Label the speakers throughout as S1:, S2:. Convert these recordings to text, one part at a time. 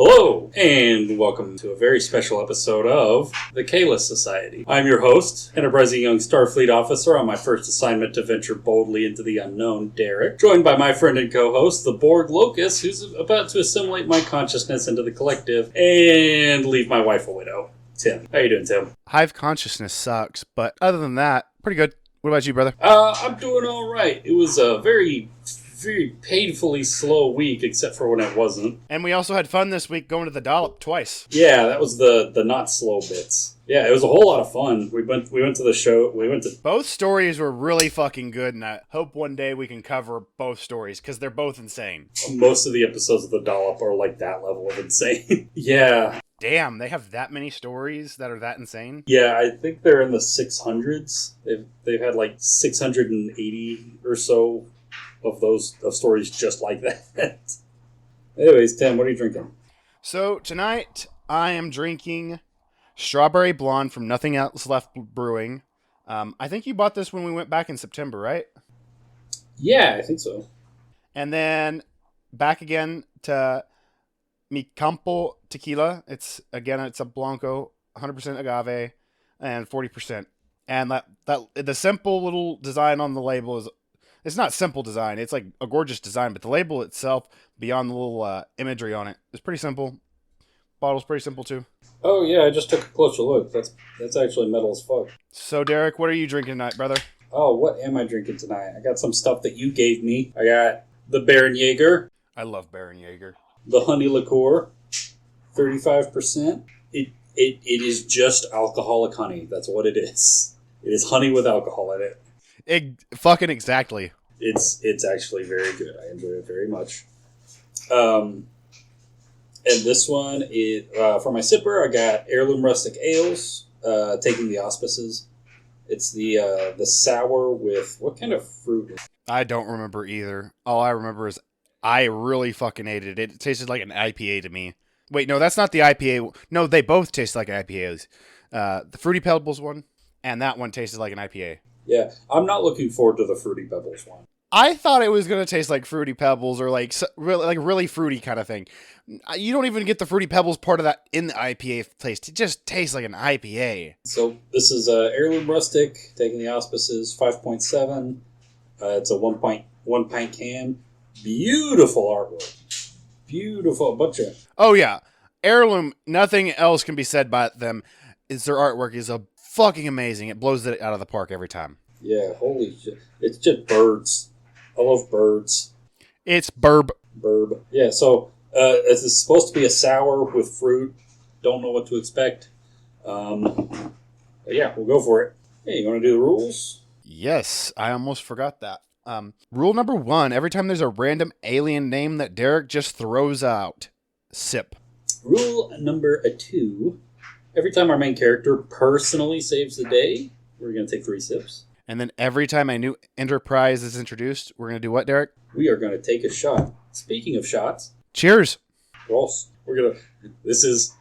S1: Hello, and welcome to a very special episode of the Kahless Society. I'm your host, enterprising young Starfleet officer on my first assignment to venture boldly into the unknown, Derek, joined by my friend and co-host, the Borg Locust, who's about to assimilate my consciousness into the collective and leave my wife a widow. Tim. How you doing, Tim?
S2: Hive consciousness sucks, but other than that, pretty good. What about you, brother?
S1: I'm doing all right. It was a very painfully slow week, except for when it wasn't.
S2: And we also had fun this week going to the Dollop twice.
S1: Yeah, that was the not slow bits. Yeah, it was a whole lot of fun. We went to the show.
S2: Both stories were really fucking good, and I hope one day we can cover both stories, because they're both insane.
S1: Most of the episodes of the Dollop are like that level of insane. Yeah.
S2: Damn, they have that many stories that are that insane?
S1: Yeah, I think they're in the 600s. They've had like 680 or so of stories just like that. Anyways, Tim, what are you drinking?
S2: So tonight I am drinking Strawberry Blonde from Nothing Else Left Brewing. I think you bought this when we went back in September, right?
S1: Yeah, I think so.
S2: And then back again to Mi Campo Tequila. It's a Blanco, 100% agave, and 40%. And that the simple little design on the label is, it's not simple design. It's like a gorgeous design, but the label itself, beyond the little imagery on it, is pretty simple. Bottle's pretty simple too.
S1: Oh yeah, I just took a closer look. That's actually metal as fuck.
S2: So Derek, what are you drinking tonight, brother?
S1: Oh, what am I drinking tonight? I got some stuff that you gave me. I got the Baron Jaeger.
S2: I love Baron Jaeger.
S1: The honey liqueur, 35%. It is just alcoholic honey. That's what it is. It is honey with alcohol in it.
S2: Fucking exactly.
S1: It's actually very good. I enjoy it very much. And this one is for my sipper. I got Heirloom Rustic Ales, taking the auspices. It's the sour with what kind of fruit?
S2: I don't remember either. All I remember is I really fucking hated it. It tasted like an IPA to me. Wait, no, that's not the IPA. No, they both taste like IPAs. The Fruity Pebbles one and that one tasted like an IPA.
S1: Yeah, I'm not looking forward to the Fruity Pebbles one.
S2: I thought it was going to taste like Fruity Pebbles or like really fruity kind of thing. You don't even get the Fruity Pebbles part of that in the IPA taste. It just tastes like an IPA.
S1: So this is Heirloom Rustic, taking the auspices, 5.7. It's a 1 pint can. Beautiful artwork. Beautiful. A bunch of...
S2: Oh, yeah. Heirloom, nothing else can be said about them. Their artwork is fucking amazing. It blows it out of the park every time.
S1: Yeah, holy shit. It's just birds. I love birds.
S2: It's burb.
S1: Burb. Yeah, so this is supposed to be a sour with fruit. Don't know what to expect. But yeah, we'll go for it. Hey, you want to do the rules?
S2: Yes, I almost forgot that. Rule number 1, every time there's a random alien name that Derek just throws out, sip.
S1: Rule number 2, every time our main character personally saves the day, we're going to take 3 sips.
S2: And then every time a new enterprise is introduced, we're going to do what, Derek?
S1: We are going to take a shot. Speaking of shots.
S2: Cheers.
S1: Ross. This is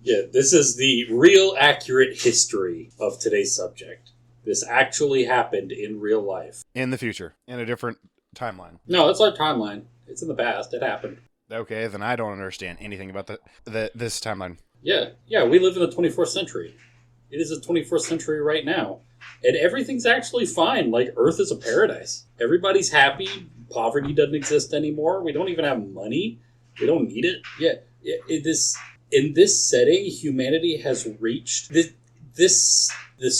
S1: the real accurate history of today's subject. This actually happened in real life.
S2: In the future. In a different timeline.
S1: No, it's our timeline. It's in the past. It happened.
S2: Okay, then I don't understand anything about this timeline.
S1: Yeah, we live in the 24th century. It is the 24th century right now. And everything's actually fine. Like, Earth is a paradise. Everybody's happy. Poverty doesn't exist anymore. We don't even have money. We don't need it. Yeah, in this setting, humanity has reached... This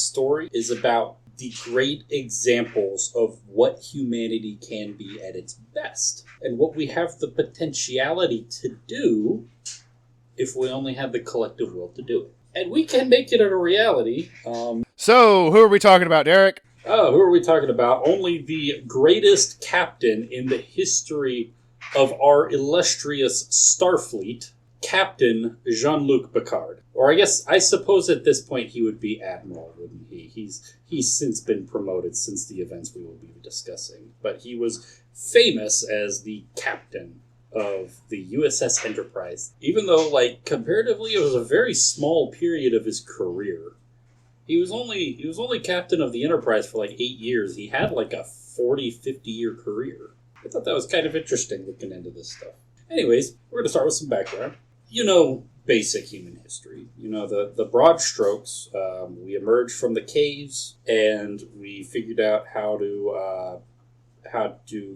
S1: story is about the great examples of what humanity can be at its best. And what we have the potentiality to do if we only have the collective will to do it. And we can make it a reality.
S2: So, who are we talking about, Derek?
S1: Oh, who are we talking about? Only the greatest captain in the history of our illustrious Starfleet, Captain Jean-Luc Picard. Or I suppose at this point he would be Admiral, wouldn't he? He's since been promoted since the events we will be discussing. But he was famous as the captain of the USS Enterprise. Even though, comparatively, it was a very small period of his career. He was only captain of the Enterprise for 8 years. He had a 40, 50-year career. I thought that was kind of interesting looking into this stuff. Anyways, we're going to start with some background. basic human history. The broad strokes. We emerged from the caves, and we figured out how to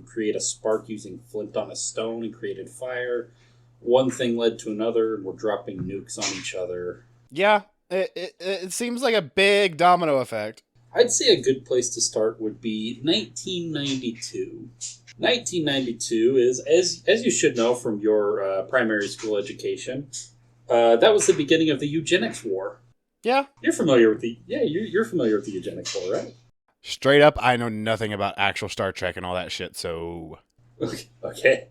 S1: create a spark using flint on a stone and created fire. One thing led to another, and we're dropping nukes on each other.
S2: Yeah, it seems like a big domino effect.
S1: I'd say a good place to start would be 1992. 1992 is, as you should know from your primary school education, that was the beginning of the eugenics war.
S2: Yeah,
S1: you're familiar with the eugenics war, right?
S2: Straight up, I know nothing about actual Star Trek and all that shit. So,
S1: okay,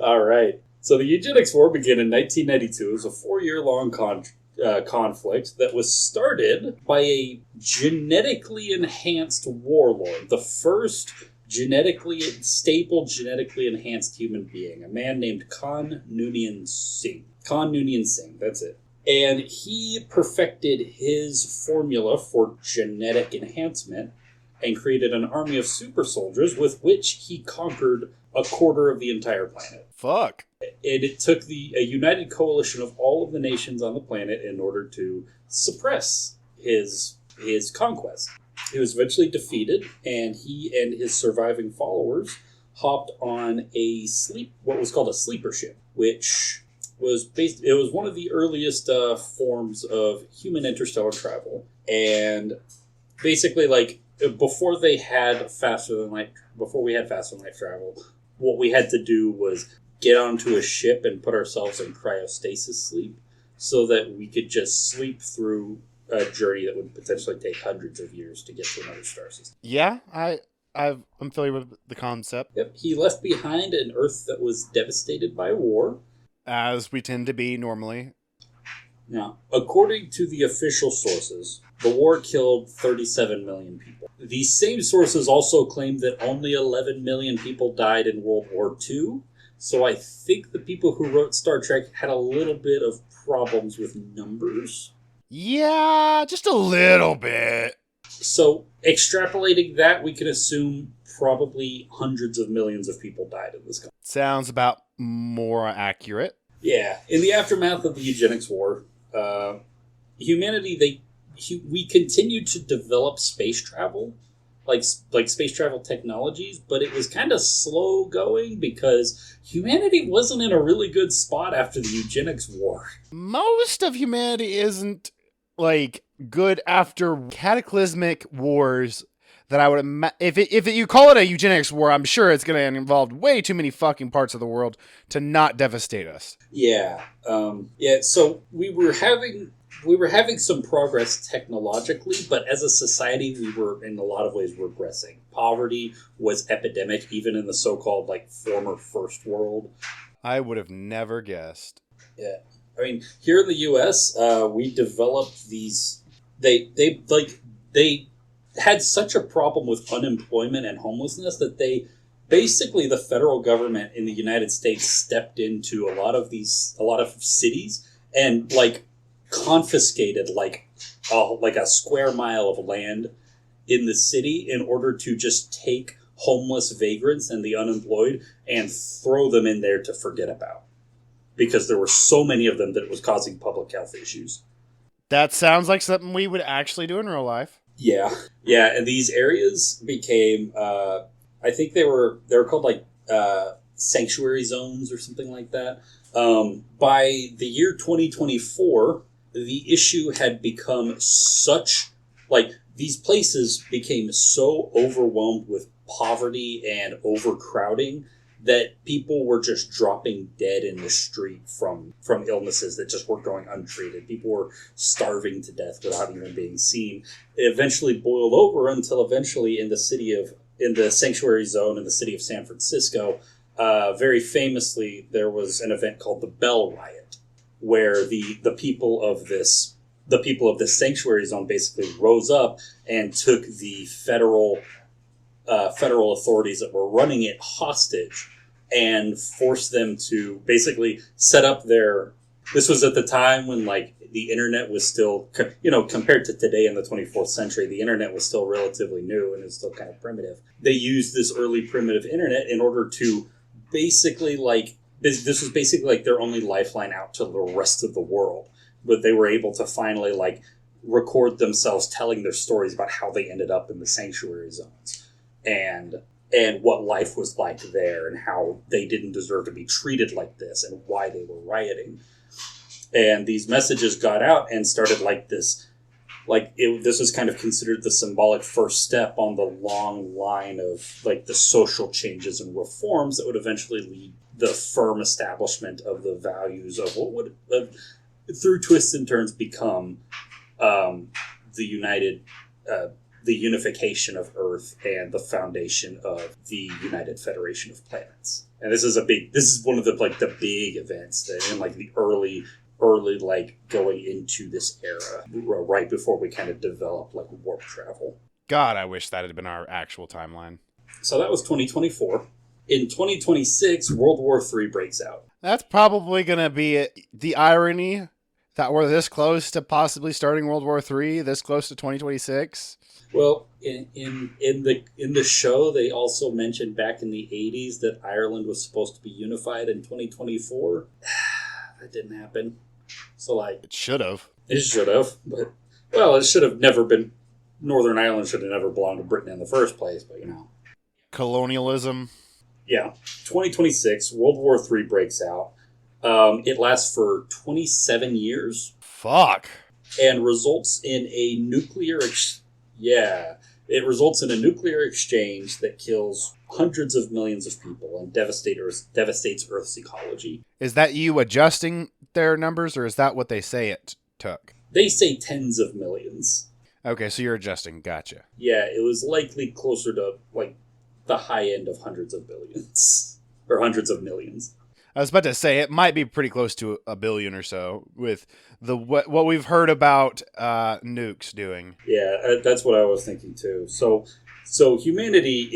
S1: all right. So the eugenics war began in 1992. It was a 4-year-long conflict that was started by a genetically enhanced warlord, the first genetically enhanced human being, a man named Khan Noonien Singh. Khan Noonien Singh, that's it. And he perfected his formula for genetic enhancement and created an army of super soldiers with which he conquered a quarter of the entire planet.
S2: Fuck.
S1: And it took a united coalition of all of the nations on the planet in order to suppress his conquest. He was eventually defeated, and he and his surviving followers hopped on what was called a sleeper ship, which was one of the earliest forms of human interstellar travel. And basically, before we had faster than light travel, what we had to do was get onto a ship and put ourselves in cryostasis sleep so that we could just sleep through a journey that would potentially take hundreds of years to get to another star system.
S2: Yeah, I'm familiar with the concept.
S1: Yep, he left behind an Earth that was devastated by war.
S2: As we tend to be normally.
S1: Now, according to the official sources, the war killed 37 million people. These same sources also claim that only 11 million people died in World War II. So I think the people who wrote Star Trek had a little bit of problems with numbers.
S2: Yeah, just a little bit.
S1: So extrapolating that, we can assume probably hundreds of millions of people died in this country.
S2: Sounds about more accurate.
S1: Yeah. In the aftermath of the eugenics war, humanity, we continued to develop space travel, like space travel technologies, but it was kind of slow going because humanity wasn't in a really good spot after the eugenics war.
S2: Most of humanity isn't good after cataclysmic wars that I would if you call it a eugenics war, I'm sure it's going to involve way too many fucking parts of the world to not devastate us.
S1: Yeah. So we were having some progress technologically, but as a society, we were in a lot of ways regressing. Poverty was epidemic, even in the so-called former first world.
S2: I would have never guessed.
S1: Yeah. I mean, here in the U.S., we developed these. They had such a problem with unemployment and homelessness that the federal government in the United States stepped into a lot of cities and confiscated a square mile of land in the city in order to just take homeless vagrants and the unemployed and throw them in there to forget about, because there were so many of them that it was causing public health issues.
S2: That sounds like something we would actually do in real life.
S1: Yeah, and these areas became, I think they were called sanctuary zones or something like that. By the year 2024, the issue had become such, these places became so overwhelmed with poverty and overcrowding that people were just dropping dead in the street from illnesses that just weren't going untreated. People were starving to death without even being seen. It eventually boiled over until eventually in the sanctuary zone in the city of San Francisco, very famously, there was an event called the Bell Riot, where the people of this sanctuary zone basically rose up and took the federal authorities that were running it hostage and forced them to basically set up this was at the time when the internet was still, compared to today in the 24th century, the internet was still relatively new and it's still kind of primitive. They used this early primitive internet in order to basically this was basically like their only lifeline out to the rest of the world. But they were able to finally like record themselves telling their stories about how they ended up in the sanctuary zones and what life was like there and how they didn't deserve to be treated like this and why they were rioting. And these messages got out and started like this, this was kind of considered the symbolic first step on the long line of like the social changes and reforms that would eventually lead the firm establishment of the values of what would, through twists and turns, become the unification of Earth and the foundation of the United Federation of Planets. And this is one of the big events that in like the early like going into this era, right before we kind of developed like warp travel.
S2: God, I wish that had been our actual timeline.
S1: So that was 2024. In 2026, World War III breaks out.
S2: That's probably going to be the irony that we're this close to possibly starting World War III, this close to 2026.
S1: Well, in the show, they also mentioned back in the 80s that Ireland was supposed to be unified in 2024. That didn't happen. So, like...
S2: It should have.
S1: It should have, but... Well, it should have never been... Northern Ireland should have never belonged to Britain in the first place, but, you know.
S2: Colonialism.
S1: Yeah. 2026, World War III breaks out. It lasts for 27 years.
S2: Fuck.
S1: And results in a nuclear... It results in a nuclear exchange that kills hundreds of millions of people and devastates Earth's ecology.
S2: Is that you adjusting their numbers, or is that what they say it took?
S1: They say tens of millions.
S2: Okay, so you're adjusting. Gotcha.
S1: Yeah, it was likely closer to, like, the high end of hundreds of billions. Or hundreds of millions.
S2: I was about to say, it might be pretty close to a billion or so with what we've heard about nukes doing.
S1: Yeah, that's what I was thinking too. So humanity,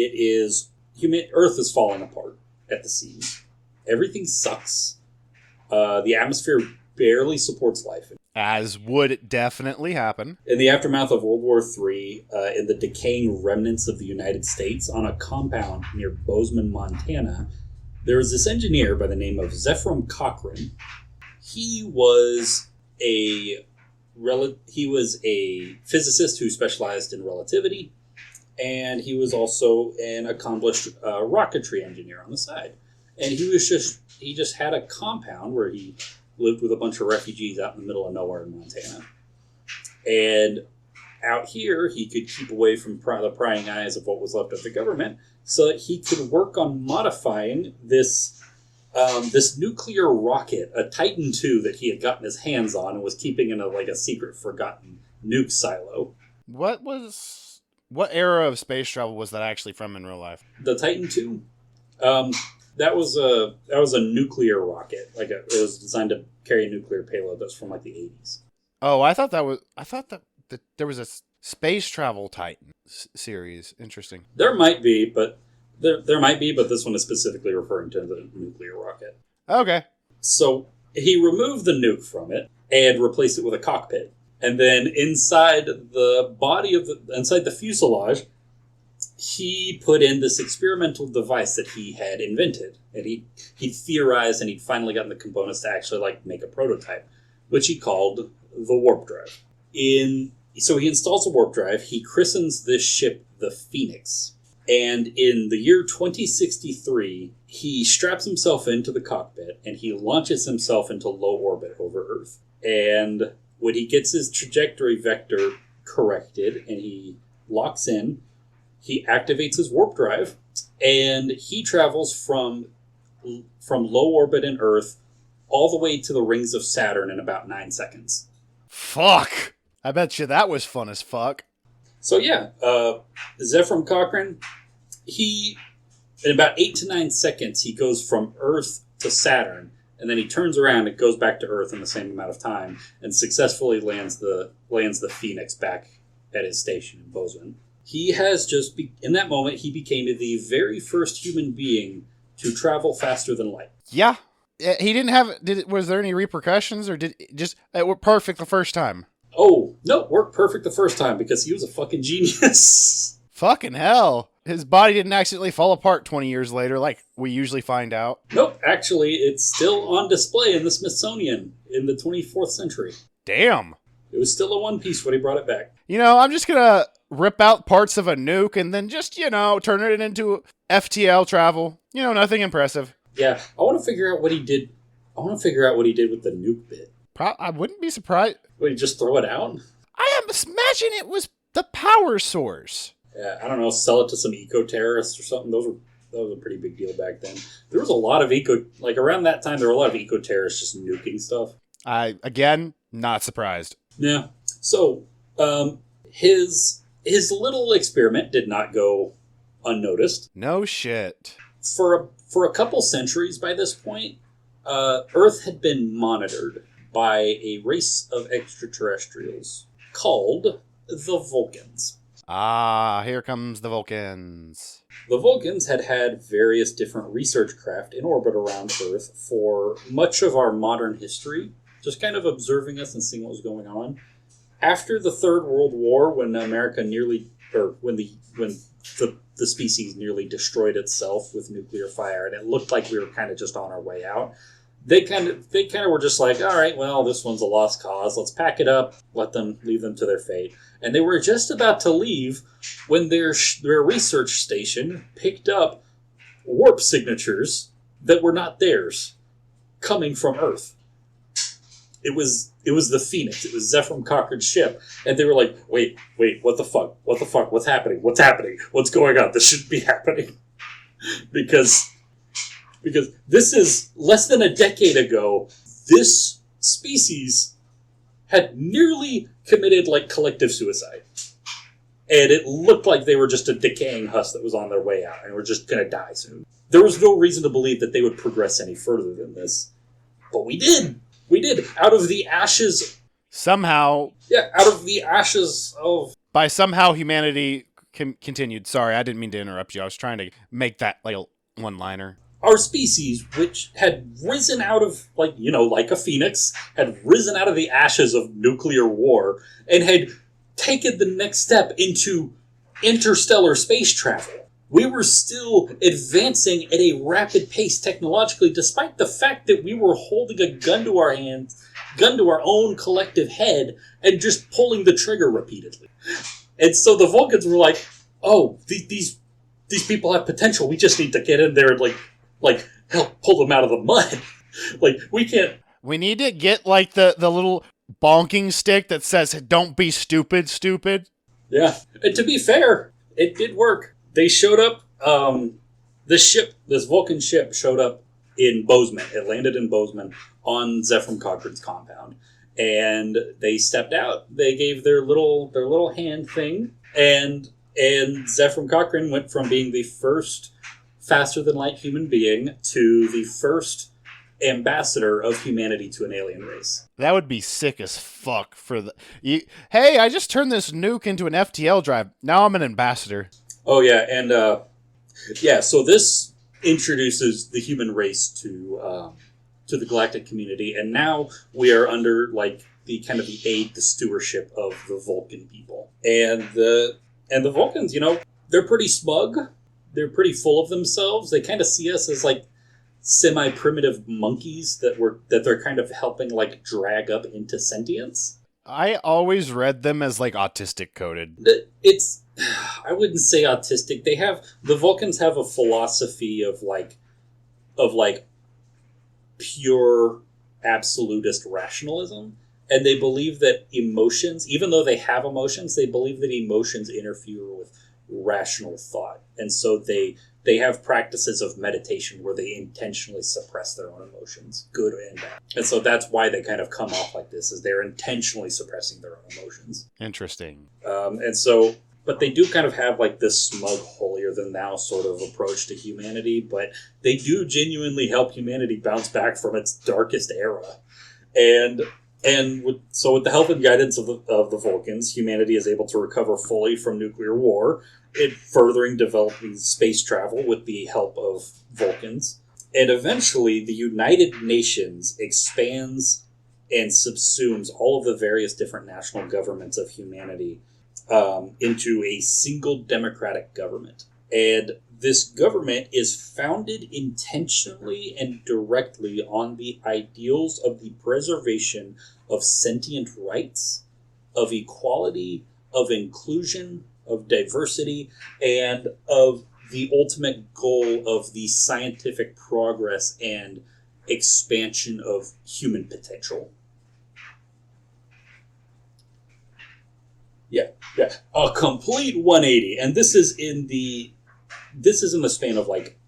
S1: Earth is falling apart at the seams. Everything sucks. The atmosphere barely supports life.
S2: As would definitely happen.
S1: In the aftermath of World War III, in the decaying remnants of the United States, on a compound near Bozeman, Montana, there was this engineer by the name of Zephram Cochrane. He was a physicist who specialized in relativity, and he was also an accomplished rocketry engineer on the side. And he just had a compound where he lived with a bunch of refugees out in the middle of nowhere in Montana. And out here, he could keep away from the prying eyes of what was left of the government, so that he could work on modifying this nuclear rocket, a Titan II, that he had gotten his hands on and was keeping in a secret, forgotten nuke silo.
S2: What era of space travel was that actually from in real life?
S1: The Titan II, that was a nuclear rocket. It was designed to carry a nuclear payload. That's from like the 80s.
S2: Oh, I thought that there was a space travel Titan series. Interesting.
S1: There might be, but this one is specifically referring to the nuclear rocket.
S2: Okay.
S1: So he removed the nuke from it and replaced it with a cockpit. And then inside the fuselage, he put in this experimental device that he had invented. And he theorized, and he'd finally gotten the components to actually make a prototype, which he called the warp drive. So he installs a warp drive. He christens this ship the Phoenix. And in the year 2063, he straps himself into the cockpit and he launches himself into low orbit over Earth. And when he gets his trajectory vector corrected and he locks in, he activates his warp drive and he travels from low orbit in Earth all the way to the rings of Saturn in about 9 seconds.
S2: Fuck! I bet you that was fun as fuck.
S1: So yeah, Zephram Cochrane, in about 8 to 9 seconds, he goes from Earth to Saturn, and then he turns around and goes back to Earth in the same amount of time, and successfully lands the Phoenix back at his station in Bozeman. He has in that moment, he became the very first human being to travel faster than light.
S2: Yeah. He didn't have, was there any repercussions, or it worked perfect the first time?
S1: Oh, no, worked perfect the first time because he was a fucking genius.
S2: Fucking hell. his body didn't accidentally fall apart 20 years later, like we usually find out.
S1: Nope, actually, it's still on display in the Smithsonian in the 24th century.
S2: Damn.
S1: It was still a one piece when he brought it back.
S2: I'm just going to rip out parts of a nuke and then just, turn it into FTL travel. Nothing impressive.
S1: Yeah, I want to figure out what he did. I want to figure out what he did with the nuke bit.
S2: I wouldn't be surprised.
S1: Would he just throw it out?
S2: I imagine it was the power source.
S1: Yeah, I don't know, sell it to some eco-terrorists or something. That was a pretty big deal back then. There was a lot of around that time, there were a lot of eco-terrorists just nuking stuff.
S2: Again, not surprised.
S1: Yeah. So, his little experiment did not go unnoticed.
S2: No shit.
S1: For a couple centuries by this point, Earth had been monitored by a race of extraterrestrials called the Vulcans.
S2: Ah, here comes the Vulcans.
S1: The Vulcans had various different research craft in orbit around Earth for much of our modern history, just kind of observing us and seeing what was going on. After the Third World War, when the species nearly destroyed itself with nuclear fire, and it looked like we were kind of just on our way out, they kind of were just like, all right, well, this one's a lost cause. Let's pack it up, leave them to their fate. And they were just about to leave when their research station picked up warp signatures that were not theirs, coming from Earth. It was the Phoenix. It was Zephram Cochrane's ship, and they were like, "Wait, what the fuck? What the fuck? What's happening? What's happening? What's going on? This shouldn't be happening." because this is less than a decade ago. This species had nearly committed collective suicide, and it looked like they were just a decaying husk that was on their way out, and were just going to die soon. There was no reason to believe that they would progress any further than this, but we did. We did. Out of the ashes...
S2: Somehow...
S1: Yeah, out of the ashes of...
S2: By somehow humanity continued. Sorry, I didn't mean to interrupt you. I was trying to make that one-liner.
S1: Our species, which had risen out of, like a phoenix, had risen out of the ashes of nuclear war, and had taken the next step into interstellar space travel. We were still advancing at a rapid pace technologically, despite the fact that we were holding a gun to our hands, gun to our own collective head, and just pulling the trigger repeatedly. And so the Vulcans were like, "Oh, these people have potential. We just need to get in there and help pull them out of the mud. We can't."
S2: We need to get the little bonking stick that says, "Don't be stupid, stupid."
S1: Yeah, and to be fair, it did work. They showed up, this Vulcan ship showed up in Bozeman. It landed in Bozeman on Zephram Cochrane's compound. And they stepped out. They gave their little hand thing. And Zephram Cochrane went from being the first faster-than-light human being to the first ambassador of humanity to an alien race.
S2: That would be sick as fuck Hey, I just turned this nuke into an FTL drive. Now I'm an ambassador.
S1: Oh, yeah, and, so this introduces the human race to the galactic community, and now we are under, the kind of the stewardship of the Vulcan people. And the Vulcans, they're pretty smug. They're pretty full of themselves. They kind of see us as, semi-primitive monkeys that they're kind of helping, drag up into sentience.
S2: I always read them as, autistic coded.
S1: I wouldn't say autistic. The Vulcans have a philosophy of pure absolutist rationalism, and they believe that emotions, even though they have emotions, they believe that emotions interfere with rational thought, and so they have practices of meditation where they intentionally suppress their own emotions, good and bad. And so that's why they kind of come off like this, is they're intentionally suppressing their own emotions.
S2: Interesting.
S1: But they do kind of have this smug, holier-than-thou sort of approach to humanity, but they do genuinely help humanity bounce back from its darkest era. So with the help and guidance of the Vulcans, humanity is able to recover fully from nuclear war, it furthering developing space travel with the help of Vulcans. And eventually, the United Nations expands and subsumes all of the various different national governments of humanity into a single democratic government. And this government is founded intentionally and directly on the ideals of the preservation of sentient rights, of equality, of inclusion, of diversity, and of the ultimate goal of the scientific progress and expansion of human potential. Yeah. A complete 180. And this is in the span of like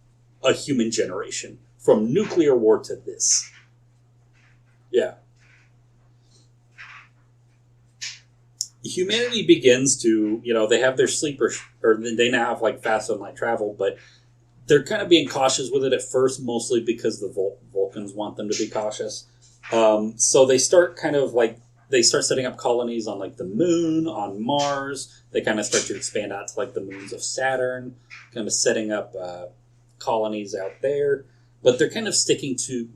S1: a human generation. From nuclear war to this. Yeah. Humanity begins to, they have their sleeper, or they now have like fast and light travel, but they're kind of being cautious with it at first, mostly because the Vulcans want them to be cautious. So they start setting up colonies on like the moon, on Mars. They kind of start to expand out to like the moons of Saturn, kind of setting up colonies out there. But we're kind of sticking to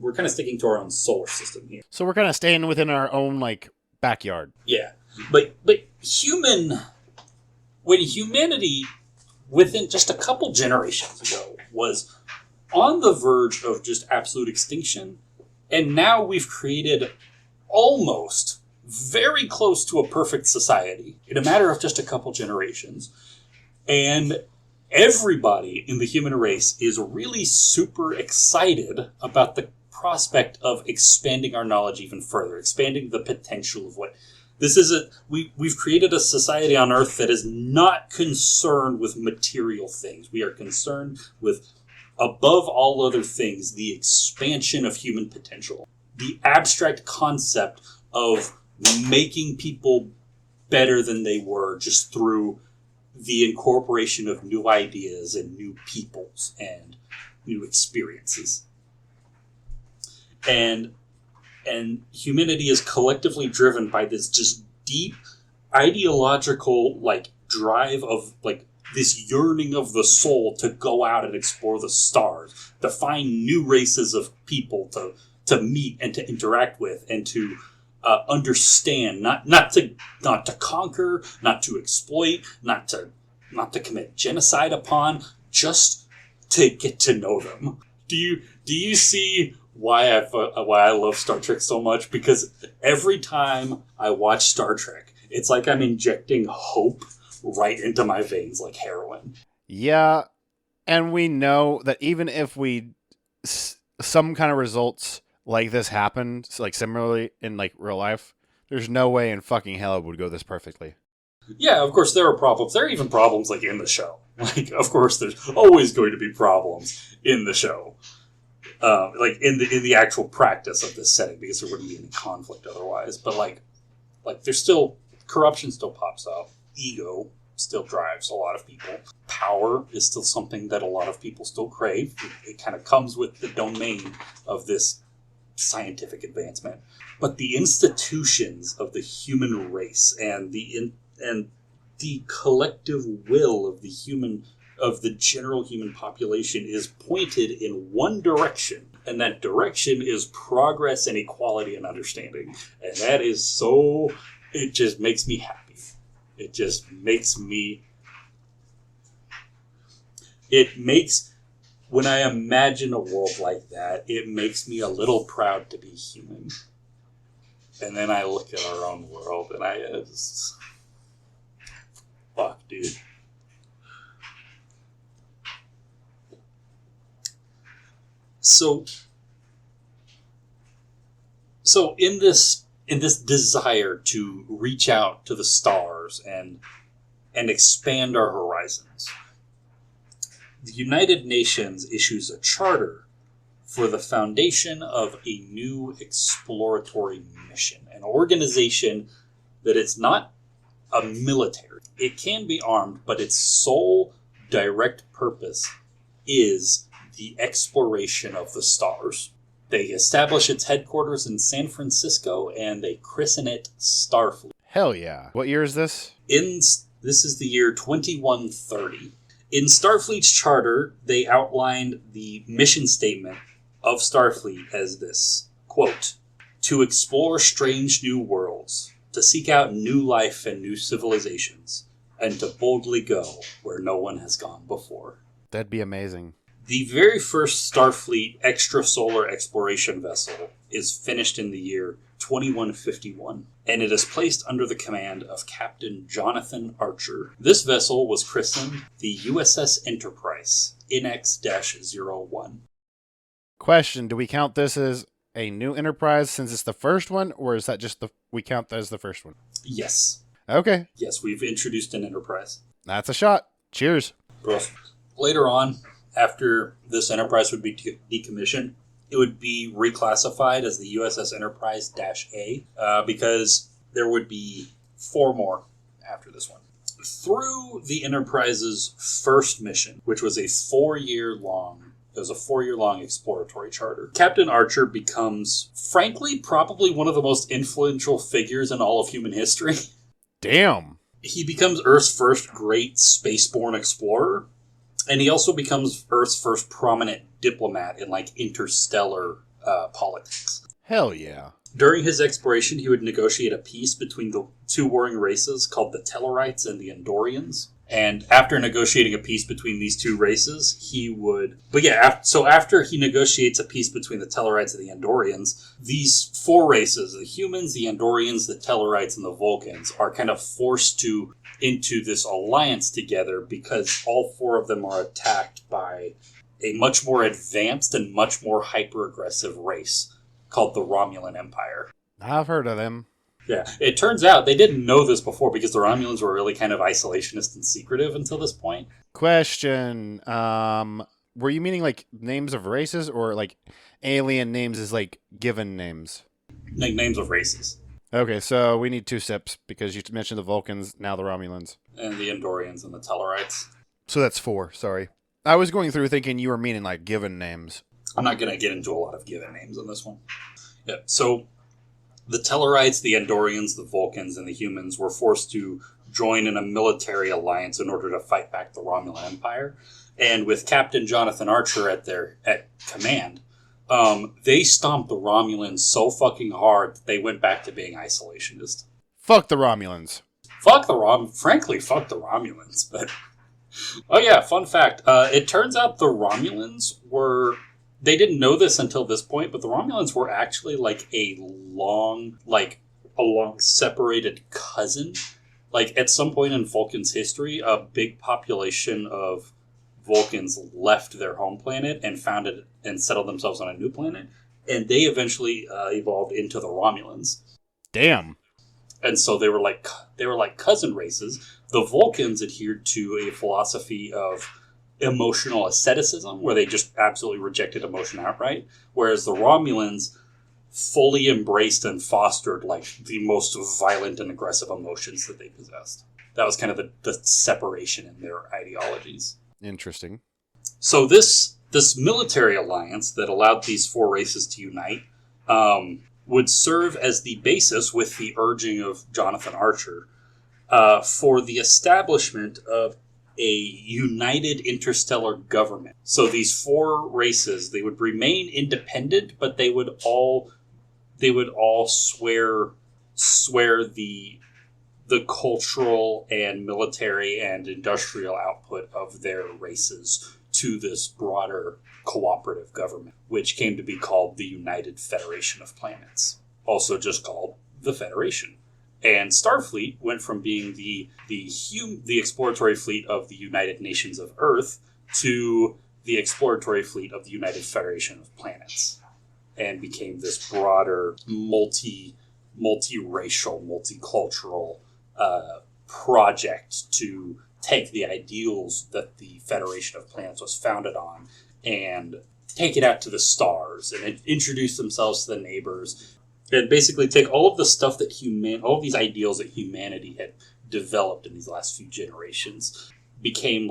S1: our own solar system here.
S2: So we're kind of staying within our own like backyard.
S1: Yeah. But when humanity, within just a couple generations ago, was on the verge of just absolute extinction, and now we've created almost very close to a perfect society in a matter of just a couple generations, and everybody in the human race is really super excited about the prospect of expanding our knowledge even further, expanding the potential of what... We've created a society on Earth that is not concerned with material things. We are concerned with, above all other things, the expansion of human potential. The abstract concept of making people better than they were just through the incorporation of new ideas and new peoples and new experiences. And humanity is collectively driven by this just deep ideological like drive of like this yearning of the soul to go out and explore the stars, to find new races of people to meet and to interact with and to understand, not to conquer, not to exploit, not to commit genocide upon, just to get to know them. Do you see why I love Star Trek so much? Because every time I watch Star Trek, it's like I'm injecting hope right into my veins like heroin.
S2: Yeah, and we know that even if some kind of results like this happened, like similarly in like real life, there's no way in fucking hell it would go this perfectly.
S1: Yeah, of course there are problems. There are even problems like in the show. Like, of course, there's always going to be problems in the show. Like in the actual practice of this setting, because there wouldn't be any conflict otherwise. But like there's still corruption still pops up. Ego still drives a lot of people. Power is still something that a lot of people still crave. It kind of comes with the domain of this scientific advancement. But the institutions of the human race and the collective will of the general human population is pointed in one direction, and that direction is progress and equality and understanding. And that is so... It just makes me happy. It just makes me... When I imagine a world like that, it makes me a little proud to be human. And then I look at our own world, and I just... Fuck, dude. So in this desire to reach out to the stars and expand our horizons, the United Nations issues a charter for the foundation of a new exploratory mission, an organization that is not a military. It can be armed, but its sole direct purpose is the exploration of the stars. They establish its headquarters in San Francisco, and they christen it Starfleet.
S2: Hell yeah. What year is this?
S1: This is the year 2130. In Starfleet's charter, they outlined the mission statement of Starfleet as this, quote, "To explore strange new worlds, to seek out new life and new civilizations, and to boldly go where no one has gone before.
S2: That'd be amazing.
S1: The very first Starfleet extrasolar exploration vessel is finished in the year 2151, and it is placed under the command of Captain Jonathan Archer. This vessel was christened the USS Enterprise, NX-01.
S2: Question, do we count this as a new Enterprise since it's the first one, or is that just we count that as the first one?
S1: Yes.
S2: Okay.
S1: Yes, we've introduced an Enterprise.
S2: That's a shot. Cheers.
S1: Later on, after this Enterprise would be decommissioned, it would be reclassified as the USS Enterprise-A because there would be 4 more after this one. Through the Enterprise's first mission, which was a 4-year-long exploratory charter, Captain Archer becomes, frankly, probably one of the most influential figures in all of human history.
S2: Damn.
S1: He becomes Earth's first great spaceborne explorer, and he also becomes Earth's first prominent diplomat in, interstellar politics.
S2: Hell yeah.
S1: During his exploration, he would negotiate a peace between the 2 warring races called the Tellarites and the Andorians. And after negotiating a peace between these 2 races, he would... after he negotiates a peace between the Tellarites and the Andorians, these 4 races, the humans, the Andorians, the Tellarites, and the Vulcans, are kind of forced into this alliance together because all 4 of them are attacked by a much more advanced and much more hyper-aggressive race called the Romulan Empire.
S2: I've heard of them.
S1: Yeah, it turns out they didn't know this before because the Romulans were really kind of isolationist and secretive until this point.
S2: Question, were you meaning names of races or alien names as given names?
S1: Names of races.
S2: Okay, so we need 2 sips because you mentioned the Vulcans, now the Romulans.
S1: And the Andorians and the Tellarites.
S2: So that's 4, sorry. I was going through thinking you were meaning given names.
S1: I'm not going to get into a lot of given names on this one. Yeah, so the Tellarites, the Andorians, the Vulcans, and the humans were forced to join in a military alliance in order to fight back the Romulan Empire. And with Captain Jonathan Archer at command, they stomped the Romulans so fucking hard that they went back to being isolationist.
S2: Fuck the Romulans.
S1: Frankly, fuck the Romulans. But oh yeah, fun fact. It turns out the Romulans were... They didn't know this until this point, but the Romulans were actually a long separated cousin. At some point in Vulcan's history, a big population of Vulcans left their home planet and founded and settled themselves on a new planet, and they eventually evolved into the Romulans.
S2: Damn.
S1: And so they were cousin races. The Vulcans adhered to a philosophy of emotional asceticism, where they just absolutely rejected emotion outright, whereas the Romulans fully embraced and fostered the most violent and aggressive emotions that they possessed. That was kind of the separation in their ideologies.
S2: Interesting.
S1: So this military alliance that allowed these 4 races to unite would serve as the basis, with the urging of Jonathan Archer, for the establishment of a united interstellar government. So these 4 races, they would remain independent, but they would all swear the cultural and military and industrial output of their races to this broader cooperative government, which came to be called the United Federation of Planets, also just called the Federation. And Starfleet went from being the exploratory fleet of the United Nations of Earth to the exploratory fleet of the United Federation of Planets, and became this broader, multiracial, multicultural project to take the ideals that the Federation of Planets was founded on and take it out to the stars and introduce themselves to the neighbors. And basically take all of the stuff that all of these ideals that humanity had developed in these last few generations, became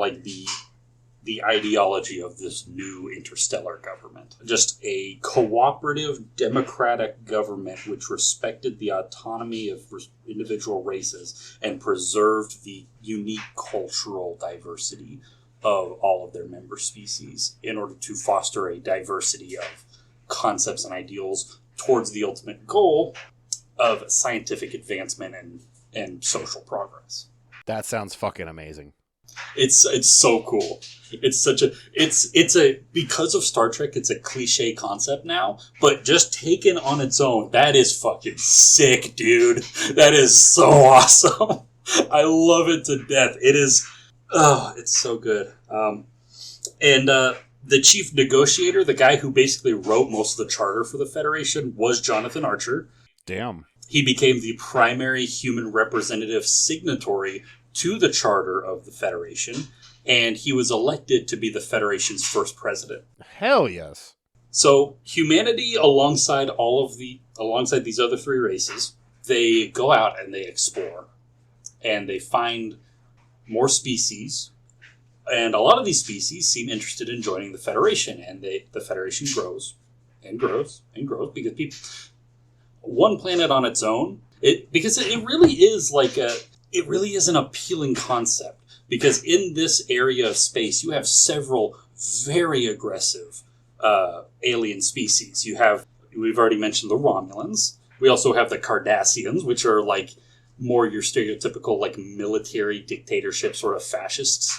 S1: the ideology of this new interstellar government. Just a cooperative, democratic government which respected the autonomy of individual races and preserved the unique cultural diversity of all of their member species in order to foster a diversity of concepts and ideals towards the ultimate goal of scientific advancement and social progress.
S2: That sounds fucking amazing.
S1: It's so cool. It's because of Star Trek, it's a cliche concept now, but just taken on its own, that is fucking sick, dude. That is so awesome. I love it to death. It is, it's so good. And the chief negotiator, the guy who basically wrote most of the charter for the Federation, was Jonathan Archer.
S2: Damn.
S1: He became the primary human representative signatory to the charter of the Federation, and he was elected to be the Federation's first president.
S2: Hell yes.
S1: So humanity, alongside these other three races, they go out and they explore, and they find more species, and a lot of these species seem interested in joining the Federation, and the Federation grows and grows and grows because people. One planet on its own, because it really is it really is an appealing concept, because in this area of space you have several very aggressive alien species. We've already mentioned the Romulans. We also have the Cardassians, which are like more your stereotypical like military dictatorship sort of fascists.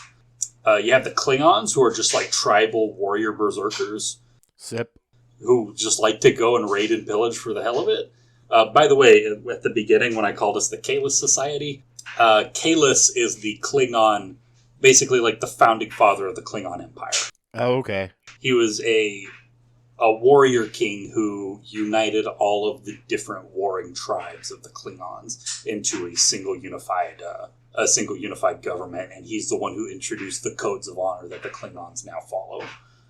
S1: You have the Klingons, who are just like tribal warrior berserkers.
S2: Sip.
S1: Who just like to go and raid and pillage for the hell of it. By the way, at the beginning, when I called us the Kahless Society, Kahless is the Klingon, basically like the founding father of the Klingon Empire.
S2: Oh, okay.
S1: He was a warrior king who united all of the different warring tribes of the Klingons into a single unified government, and he's the one who introduced the codes of honor that the Klingons now follow.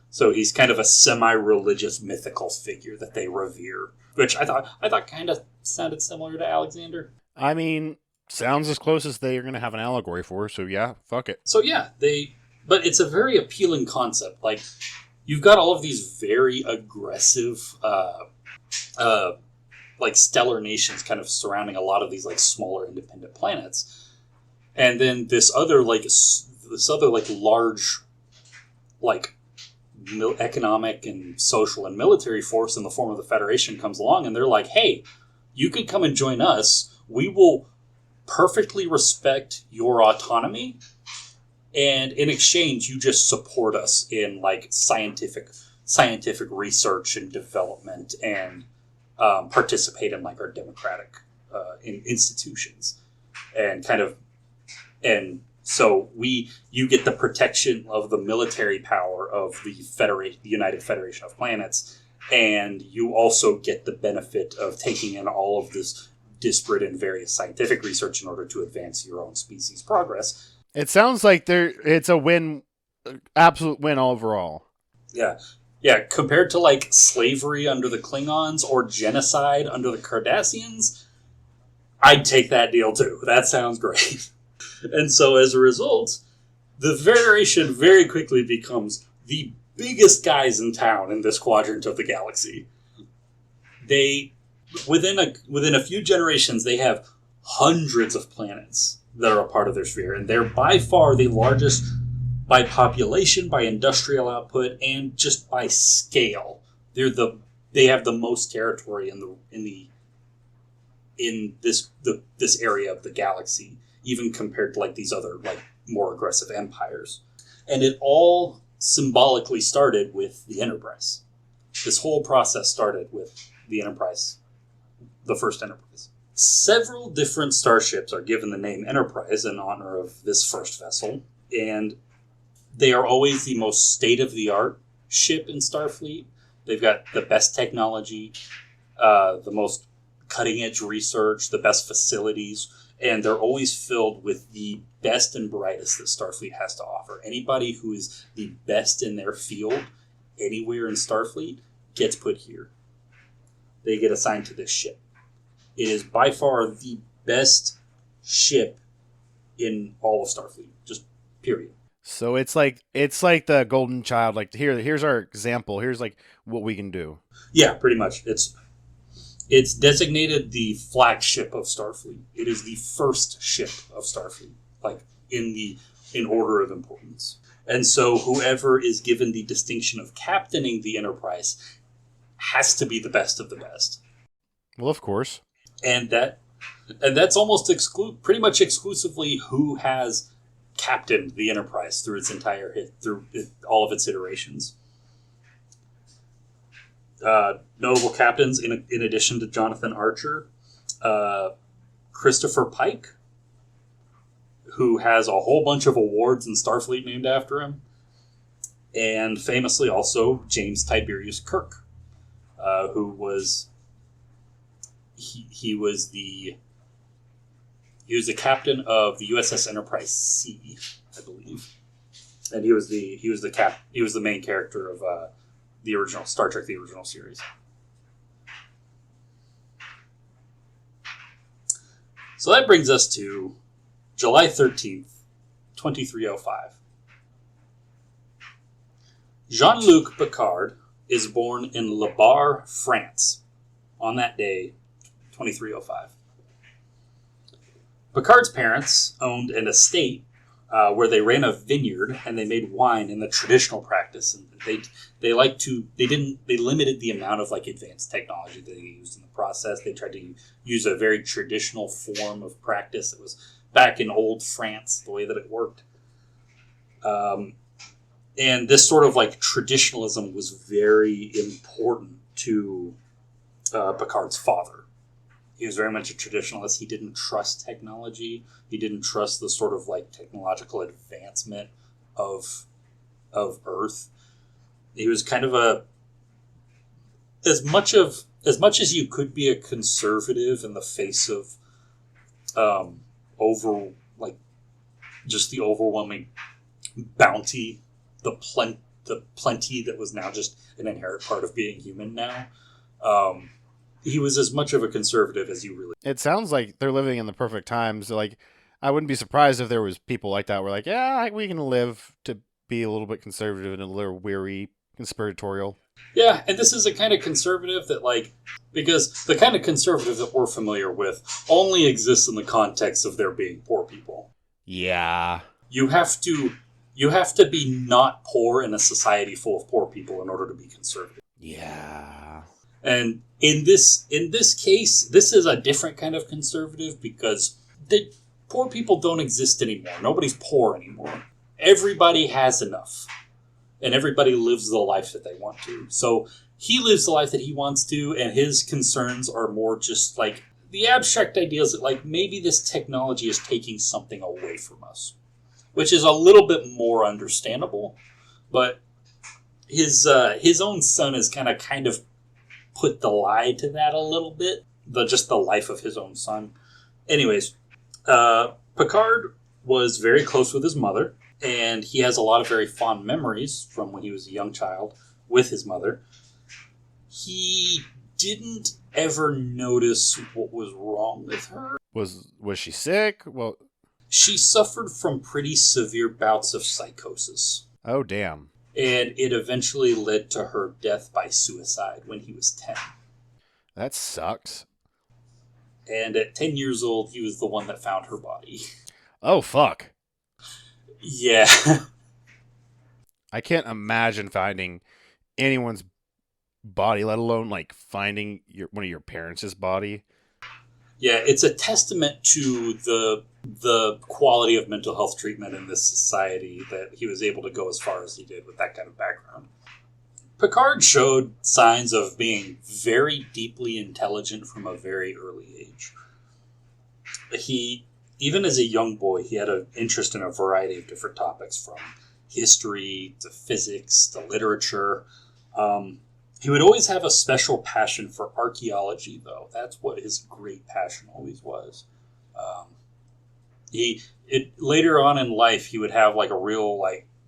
S1: So he's kind of a semi-religious mythical figure that they revere, which I thought kind of sounded similar to Alexander.
S2: I mean, sounds as close as they are going to have an allegory for, so yeah, fuck it.
S1: So yeah, but it's a very appealing concept. Like, you've got all of these very aggressive, like stellar nations kind of surrounding a lot of these like smaller independent planets, and then this other large, like, economic and social and military force in the form of the Federation comes along, and they're like, hey, you could come and join us. We will perfectly respect your autonomy, and in exchange you just support us in like scientific research and development, and participate in like our democratic in institutions, and so you get the protection of the military power of the United Federation of Planets, and you also get the benefit of taking in all of this disparate and various scientific research in order to advance your own species' progress.
S2: It sounds like it's a win, absolute win overall.
S1: Yeah. Yeah, compared to like slavery under the Klingons or genocide under the Cardassians, I'd take that deal too. That sounds great. And so as a result, the Federation very quickly becomes the biggest guys in town in this quadrant of the galaxy. They, within a few generations, they have hundreds of planets that are a part of their sphere, and they're by far the largest by population, by industrial output, and just by scale. They have the most territory in this area of the galaxy, even compared to like these other like more aggressive empires. And it all symbolically started with the Enterprise. This whole process started with the Enterprise, the first Enterprise. Several different starships are given the name Enterprise in honor of this first vessel, and they are always the most state-of-the-art ship in Starfleet. They've got the best technology, the most cutting-edge research, the best facilities, and they're always filled with the best and brightest that Starfleet has to offer. Anybody who is the best in their field anywhere in Starfleet gets put here. They get assigned to this ship. It is by far the best ship in all of Starfleet, just period.
S2: So it's like the golden child. Like here's our example. Here's like what we can do.
S1: Yeah, pretty much. It's designated the flagship of Starfleet. It is the first ship of Starfleet, like in order of importance. And so whoever is given the distinction of captaining the Enterprise has to be the best of the best.
S2: Well, of course.
S1: And that And that's almost pretty much exclusively who has captained the Enterprise through its entire all of its iterations. Notable captains, in addition to Jonathan Archer, Christopher Pike, who has a whole bunch of awards in Starfleet named after him, and famously also James Tiberius Kirk, who was he was the captain of the USS Enterprise C, I believe, and he was the main character of the original Star Trek, the original series. So that brings us to July 13th, 2305. Jean-Luc Picard is born in Barre, France, on that day, 2305. Picard's parents owned an estate where they ran a vineyard and they made wine in the traditional practice, and they limited the amount of advanced technology that they used in the process. They tried to use a very traditional form of practice. It was back in old France, the way that it worked. And this sort of traditionalism was very important to Picard's father. He was very much a traditionalist. He didn't trust technology. He didn't trust the sort of technological advancement of Earth. He was kind of as much as you could be a conservative in the face of just the overwhelming bounty, the plenty that was now just an inherent part of being human now. He was as much of a conservative as you really.
S2: It sounds like they're living in the perfect times. I wouldn't be surprised if there was people like that who were yeah, we can live to be a little bit conservative and a little weary, conspiratorial.
S1: Yeah, and this is a kind of conservative that because the kind of conservative that we're familiar with only exists in the context of there being poor people.
S2: Yeah.
S1: You have to be not poor in a society full of poor people in order to be conservative.
S2: Yeah.
S1: And in this case, this is a different kind of conservative because the poor people don't exist anymore. Nobody's poor anymore. Everybody has enough. And everybody lives the life that they want to. So he lives the life that he wants to, and his concerns are more just the abstract ideas that maybe this technology is taking something away from us, which is a little bit more understandable. But his own son is kind of put the lie to that a little bit. Just the life of his own son. Anyways, Picard was very close with his mother, and he has a lot of very fond memories from when he was a young child with his mother. He didn't ever notice what was wrong with her.
S2: Was she sick? Well,
S1: she suffered from pretty severe bouts of psychosis.
S2: Oh, damn.
S1: And it eventually led to her death by suicide when he was 10.
S2: That sucks.
S1: And at 10 years old, he was the one that found her body.
S2: Oh, fuck.
S1: Yeah.
S2: I can't imagine finding anyone's body, let alone finding one of your parents' body.
S1: Yeah, it's a testament to the quality of mental health treatment in this society that he was able to go as far as he did with that kind of background. Picard showed signs of being very deeply intelligent from a very early age. Even as a young boy, he had an interest in a variety of different topics, from history to physics to literature. He would always have a special passion for archaeology, though. That's what his great passion always was. Later on in life, he would have a real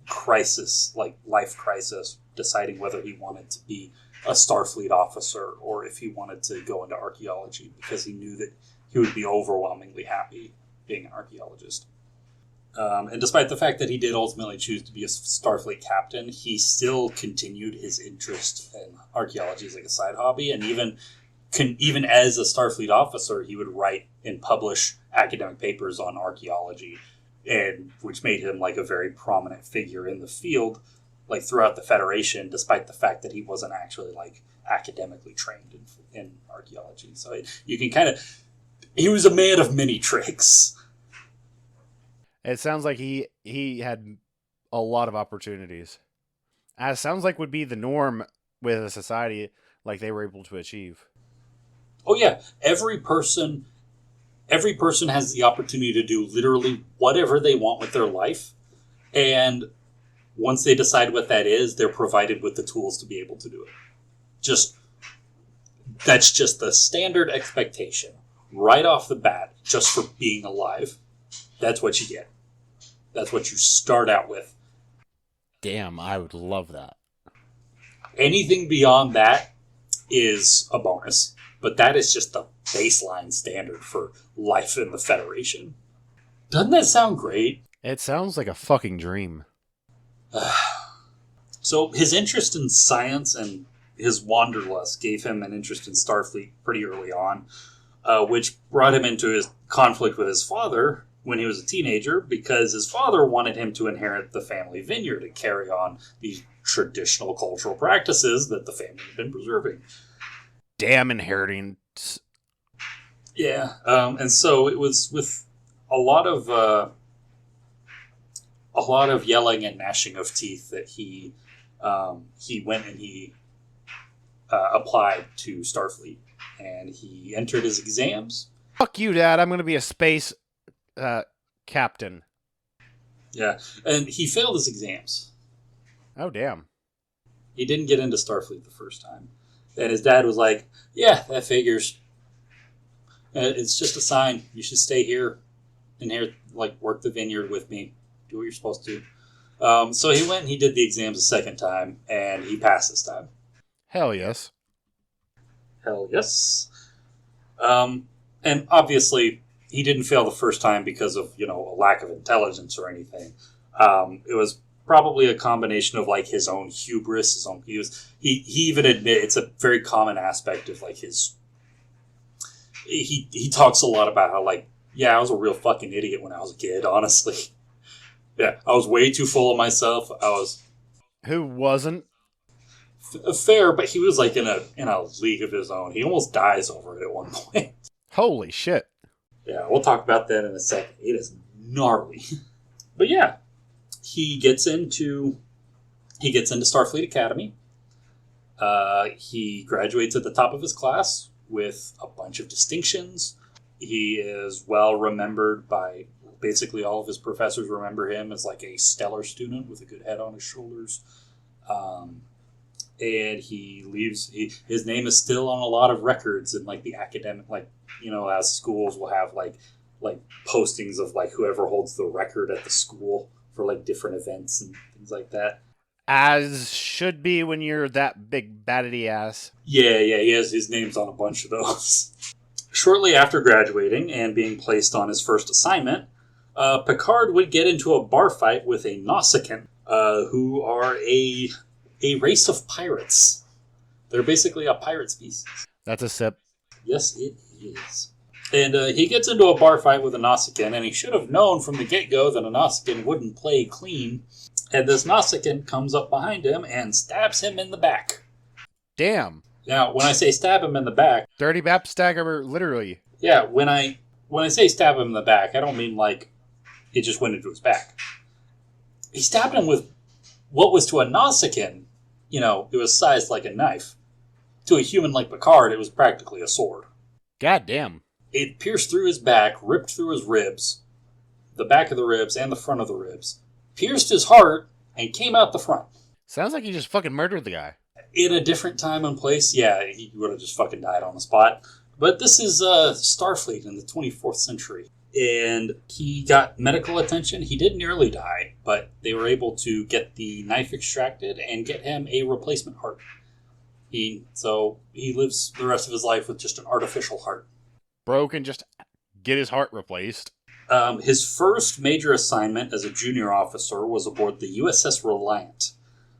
S1: crisis, life crisis, deciding whether he wanted to be a Starfleet officer or if he wanted to go into archaeology, because he knew that he would be overwhelmingly happy being an archaeologist. And despite the fact that he did ultimately choose to be a Starfleet captain, he still continued his interest in archaeology as a side hobby. And even as a Starfleet officer, he would write and publish academic papers on archaeology, and which made him a very prominent figure in the field, throughout the Federation, despite the fact that he wasn't actually academically trained in archaeology. So you can He was a man of many tricks.
S2: It sounds like he had a lot of opportunities. As sounds like would be the norm with a society like they were able to achieve.
S1: Oh yeah, every person has the opportunity to do literally whatever they want with their life, and once they decide what that is, they're provided with the tools to be able to do it. That's just the standard expectation right off the bat, just for being alive. That's what you get. That's what you start out with.
S2: Damn, I would love that.
S1: Anything beyond that is a bonus, but that is just the baseline standard for life in the Federation. Doesn't that sound great?
S2: It sounds like a fucking dream.
S1: So his interest in science and his wanderlust gave him an interest in Starfleet pretty early on, which brought him into his conflict with his father when he was a teenager, because his father wanted him to inherit the family vineyard and carry on these traditional cultural practices that the family had been preserving.
S2: Damn inheriting.
S1: Yeah, and so it was with a lot of yelling and gnashing of teeth that he went and he applied to Starfleet, and he entered his exams.
S2: Fuck you, Dad. I'm going to be a space captain.
S1: Yeah, and he failed his exams.
S2: Oh, damn.
S1: He didn't get into Starfleet the first time. And his dad was like, yeah, that figures. It's just a sign. You should stay here and work the vineyard with me. Do what you're supposed to. So he went and he did the exams a second time, and he passed this time.
S2: Hell yes.
S1: Hell yes. And obviously, he didn't fail the first time because of, a lack of intelligence or anything. It was probably a combination of his own hubris, he even admit it's a very common aspect of his. He talks a lot about how I was a real fucking idiot when I was a kid, honestly. Yeah, I was way too full of myself.
S2: Who wasn't?
S1: Fair, but he was in a league of his own. He almost dies over it at one point.
S2: Holy shit.
S1: Yeah, we'll talk about that in a second. It is gnarly. But yeah, he gets into Starfleet Academy. He graduates at the top of his class with a bunch of distinctions. He is well remembered by basically all of his professors. Remember him as a stellar student with a good head on his shoulders. And he leaves. His name is still on a lot of records in the academic, as schools will have postings of whoever holds the record at the school for different events and things like that.
S2: As should be when you're that big baddity ass.
S1: Yeah, his name's on a bunch of those. Shortly after graduating and being placed on his first assignment, Picard would get into a bar fight with a Nausicaan, who are a race of pirates. They're basically a pirate species.
S2: That's a sip.
S1: Yes, it is. And he gets into a bar fight with a Nausicaan, and he should have known from the get-go that a Nausicaan wouldn't play clean. And this Nausicaan comes up behind him and stabs him in the back.
S2: Damn.
S1: Now, when I say stab him in the back...
S2: Dirty Bap Stagger, literally.
S1: Yeah, when I say stab him in the back, I don't mean it just went into his back. He stabbed him with what was to a Nausicaan, it was sized like a knife. To a human like Picard, it was practically a sword.
S2: God damn.
S1: It pierced through his back, ripped through his ribs, the back of the ribs and the front of the ribs, pierced his heart, and came out the front.
S2: Sounds like you just fucking murdered the guy.
S1: In a different time and place, yeah, he would have just fucking died on the spot. But this is Starfleet in the 24th century. And he got medical attention. He did nearly die, but they were able to get the knife extracted and get him a replacement heart. So he lives the rest of his life with just an artificial heart.
S2: Bro can just get his heart replaced.
S1: His first major assignment as a junior officer was aboard the USS Reliant,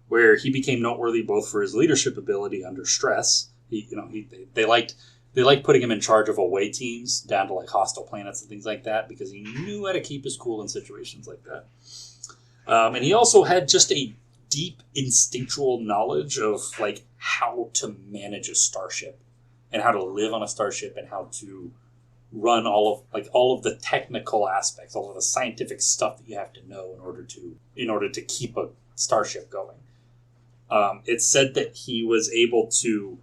S1: where he became noteworthy both for his leadership ability under stress. They liked putting him in charge of away teams down to hostile planets and things like that because he knew how to keep his cool in situations like that. And he also had just a deep instinctual knowledge of how to manage a starship and how to live on a starship and how to run all of the technical aspects, all of the scientific stuff that you have to know in order to keep a starship going. It's said that he was able to,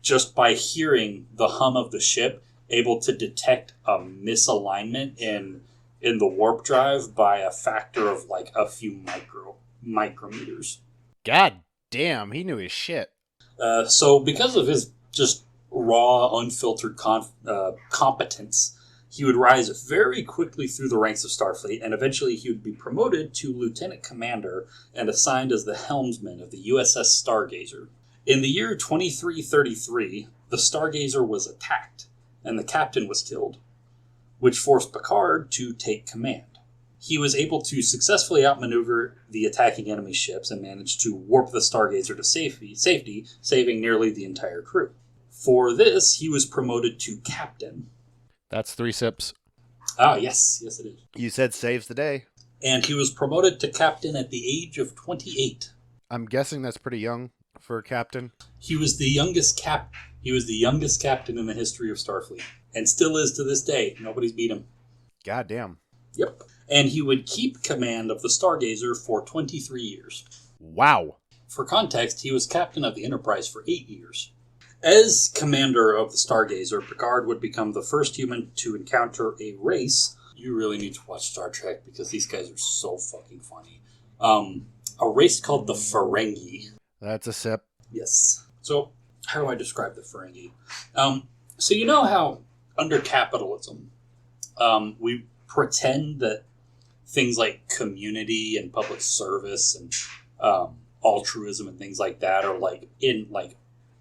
S1: just by hearing the hum of the ship, able to detect a misalignment in the warp drive by a factor of like a few micrometers.
S2: God damn, he knew his shit.
S1: So because of his just raw, unfiltered competence, he would rise very quickly through the ranks of Starfleet, and eventually he would be promoted to lieutenant commander and assigned as the helmsman of the USS Stargazer. In the year 2333, the Stargazer was attacked, and the captain was killed, which forced Picard to take command. He was able to successfully outmaneuver the attacking enemy ships and managed to warp the Stargazer to safety, saving nearly the entire crew. For this, he was promoted to captain.
S2: That's 3 sips.
S1: Ah, yes, it is.
S2: You said saves the day.
S1: And he was promoted to captain at the age of 28.
S2: I'm guessing that's pretty young for a captain.
S1: He was the youngest captain in the history of Starfleet, and still is to this day. Nobody's beat him.
S2: God damn.
S1: Yep. And he would keep command of the Stargazer for 23 years.
S2: Wow.
S1: For context, he was captain of the Enterprise for 8 years. As commander of the Stargazer, Picard would become the first human to encounter a race. You really need to watch Star Trek because these guys are so fucking funny. A race called the Ferengi.
S2: That's a sip.
S1: Yes. So, how do I describe the Ferengi? So you know how under capitalism, we pretend that things like community and public service and altruism and things like that are like in like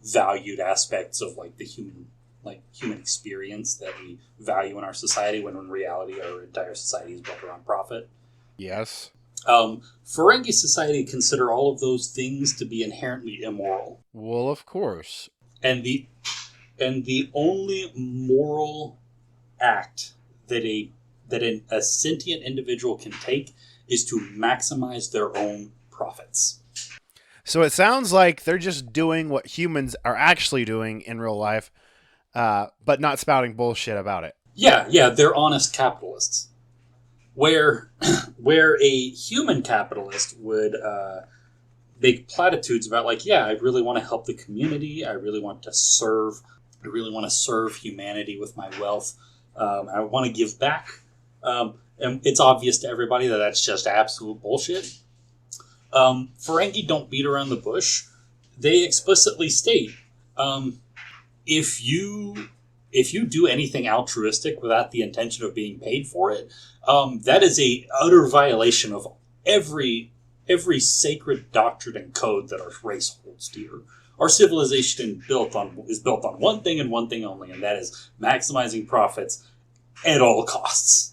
S1: valued aspects of like the human experience that we value in our society, when in reality our entire society is built around profit.
S2: Yes.
S1: Ferengi society consider all of those things to be inherently immoral.
S2: Well, of course.
S1: And the only moral act that a sentient individual can take is to maximize their own profits.
S2: So it sounds like they're just doing what humans are actually doing in real life, but not spouting bullshit about it.
S1: Yeah, they're honest capitalists. Where a human capitalist would make platitudes about like, yeah, I really want to help the community. I really want to serve humanity with my wealth. I want to give back. And it's obvious to everybody that that's just absolute bullshit. Ferengi don't beat around the bush. They explicitly state, if you do anything altruistic without the intention of being paid for it, that is a utter violation of every sacred doctrine and code that our race holds dear. Our civilization is built on one thing and one thing only, and that is maximizing profits at all costs.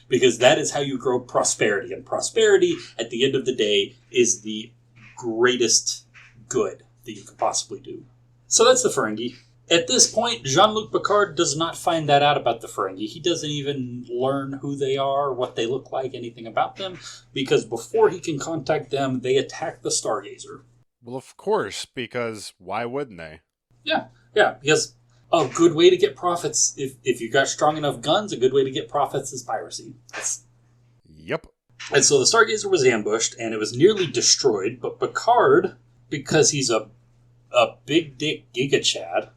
S1: Because that is how you grow prosperity. And prosperity, at the end of the day, is the greatest good that you could possibly do. So that's the Ferengi. At this point, Jean-Luc Picard does not find that out about the Ferengi. He doesn't even learn who they are, what they look like, anything about them. Because before he can contact them, they attack the Stargazer.
S2: Well, of course, because why wouldn't they?
S1: Yeah, because a good way to get profits, if you got strong enough guns, a good way to get profits is piracy.
S2: Yep.
S1: And so the Stargazer was ambushed, and it was nearly destroyed, but Picard, because he's a big dick Giga Chad,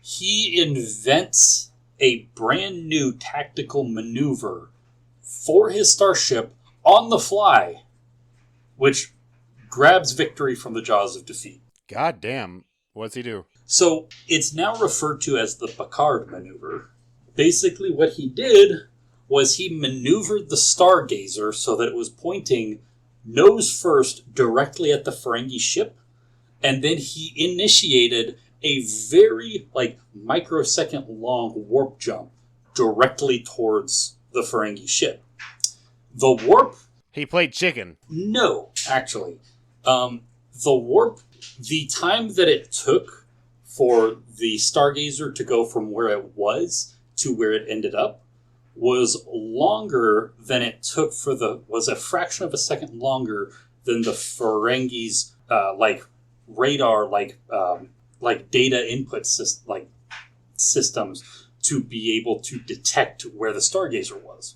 S1: he invents a brand new tactical maneuver for his starship on the fly, which grabs victory from the jaws of defeat.
S2: God damn. What's he do?
S1: So it's now referred to as the Picard maneuver. Basically what he did was he maneuvered the Stargazer so that it was pointing nose first directly at the Ferengi ship, and then he initiated a very microsecond long warp jump directly towards the Ferengi ship. The warp...
S2: He played chicken.
S1: No, actually. The warp, the time that it took for the Stargazer to go from where it was to where it ended up was longer than it took was a fraction of a second longer than the Ferengi's radar data input systems to be able to detect where the Stargazer was.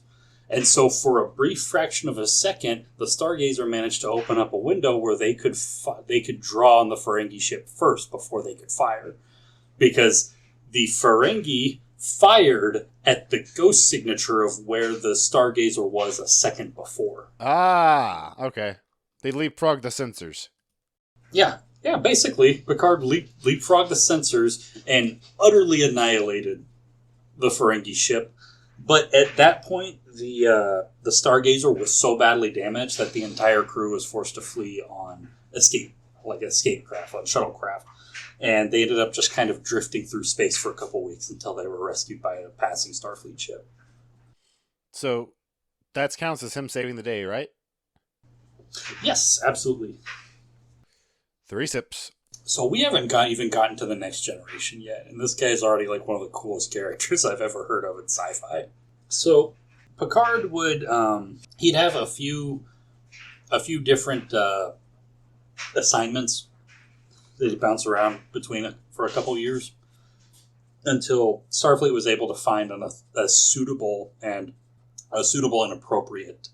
S1: And so for a brief fraction of a second, the Stargazer managed to open up a window where they could draw on the Ferengi ship first before they could fire. Because the Ferengi fired at the ghost signature of where the Stargazer was a second before.
S2: Ah, okay. They leapfrogged the sensors.
S1: Yeah, basically, Picard leapfrogged the sensors and utterly annihilated the Ferengi ship. But at that point, the Stargazer was so badly damaged that the entire crew was forced to flee on escape craft, on shuttlecraft. And they ended up just kind of drifting through space for a couple weeks until they were rescued by a passing Starfleet ship.
S2: So that counts as him saving the day, right?
S1: Yes, absolutely.
S2: 3 sips.
S1: So we haven't even gotten to the next generation yet, and this guy's already like one of the coolest characters I've ever heard of in sci-fi. So Picard would he'd have a few different assignments that he'd bounce around between for a couple years until Starfleet was able to find a suitable and appropriate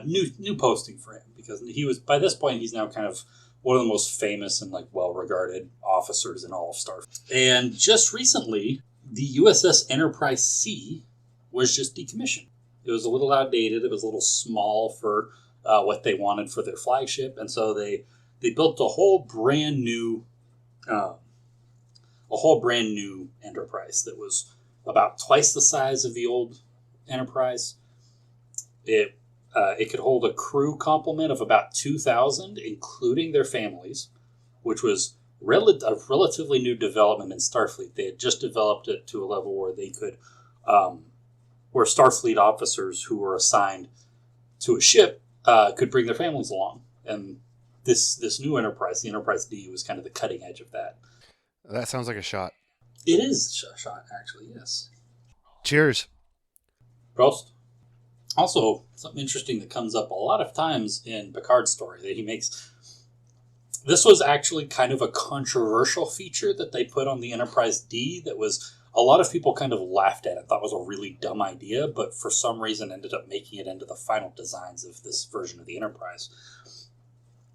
S1: new posting for him, because he was, by this point, he's now kind of one of the most famous and like well-regarded officers in all of Starfleet. And just recently, the USS Enterprise C was just decommissioned. It was a little outdated. It was a little small for what they wanted for their flagship, and so they built a whole brand new Enterprise that was about twice the size of the old Enterprise. It could hold a crew complement of about 2,000, including their families, which was a relatively new development in Starfleet. They had just developed it to a level where they could, where Starfleet officers who were assigned to a ship could bring their families along. And this new Enterprise, the Enterprise D, was kind of the cutting edge of that.
S2: That sounds like a shot.
S1: It is a shot, actually, yes.
S2: Cheers.
S1: Prost. Also, something interesting that comes up a lot of times in Picard's story that he makes. This was actually kind of a controversial feature that they put on the Enterprise D that was a lot of people kind of laughed at it, thought was a really dumb idea, but for some reason ended up making it into the final designs of this version of the Enterprise.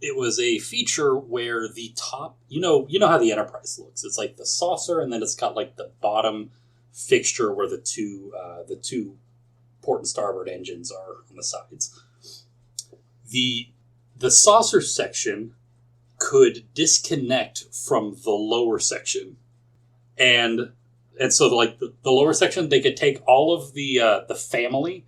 S1: It was a feature where the top, you know how the Enterprise looks. It's like the saucer, and then it's got like the bottom fixture where the two port and starboard engines are on the sides. The saucer section could disconnect from the lower section, and so like the lower section, they could take all of the family,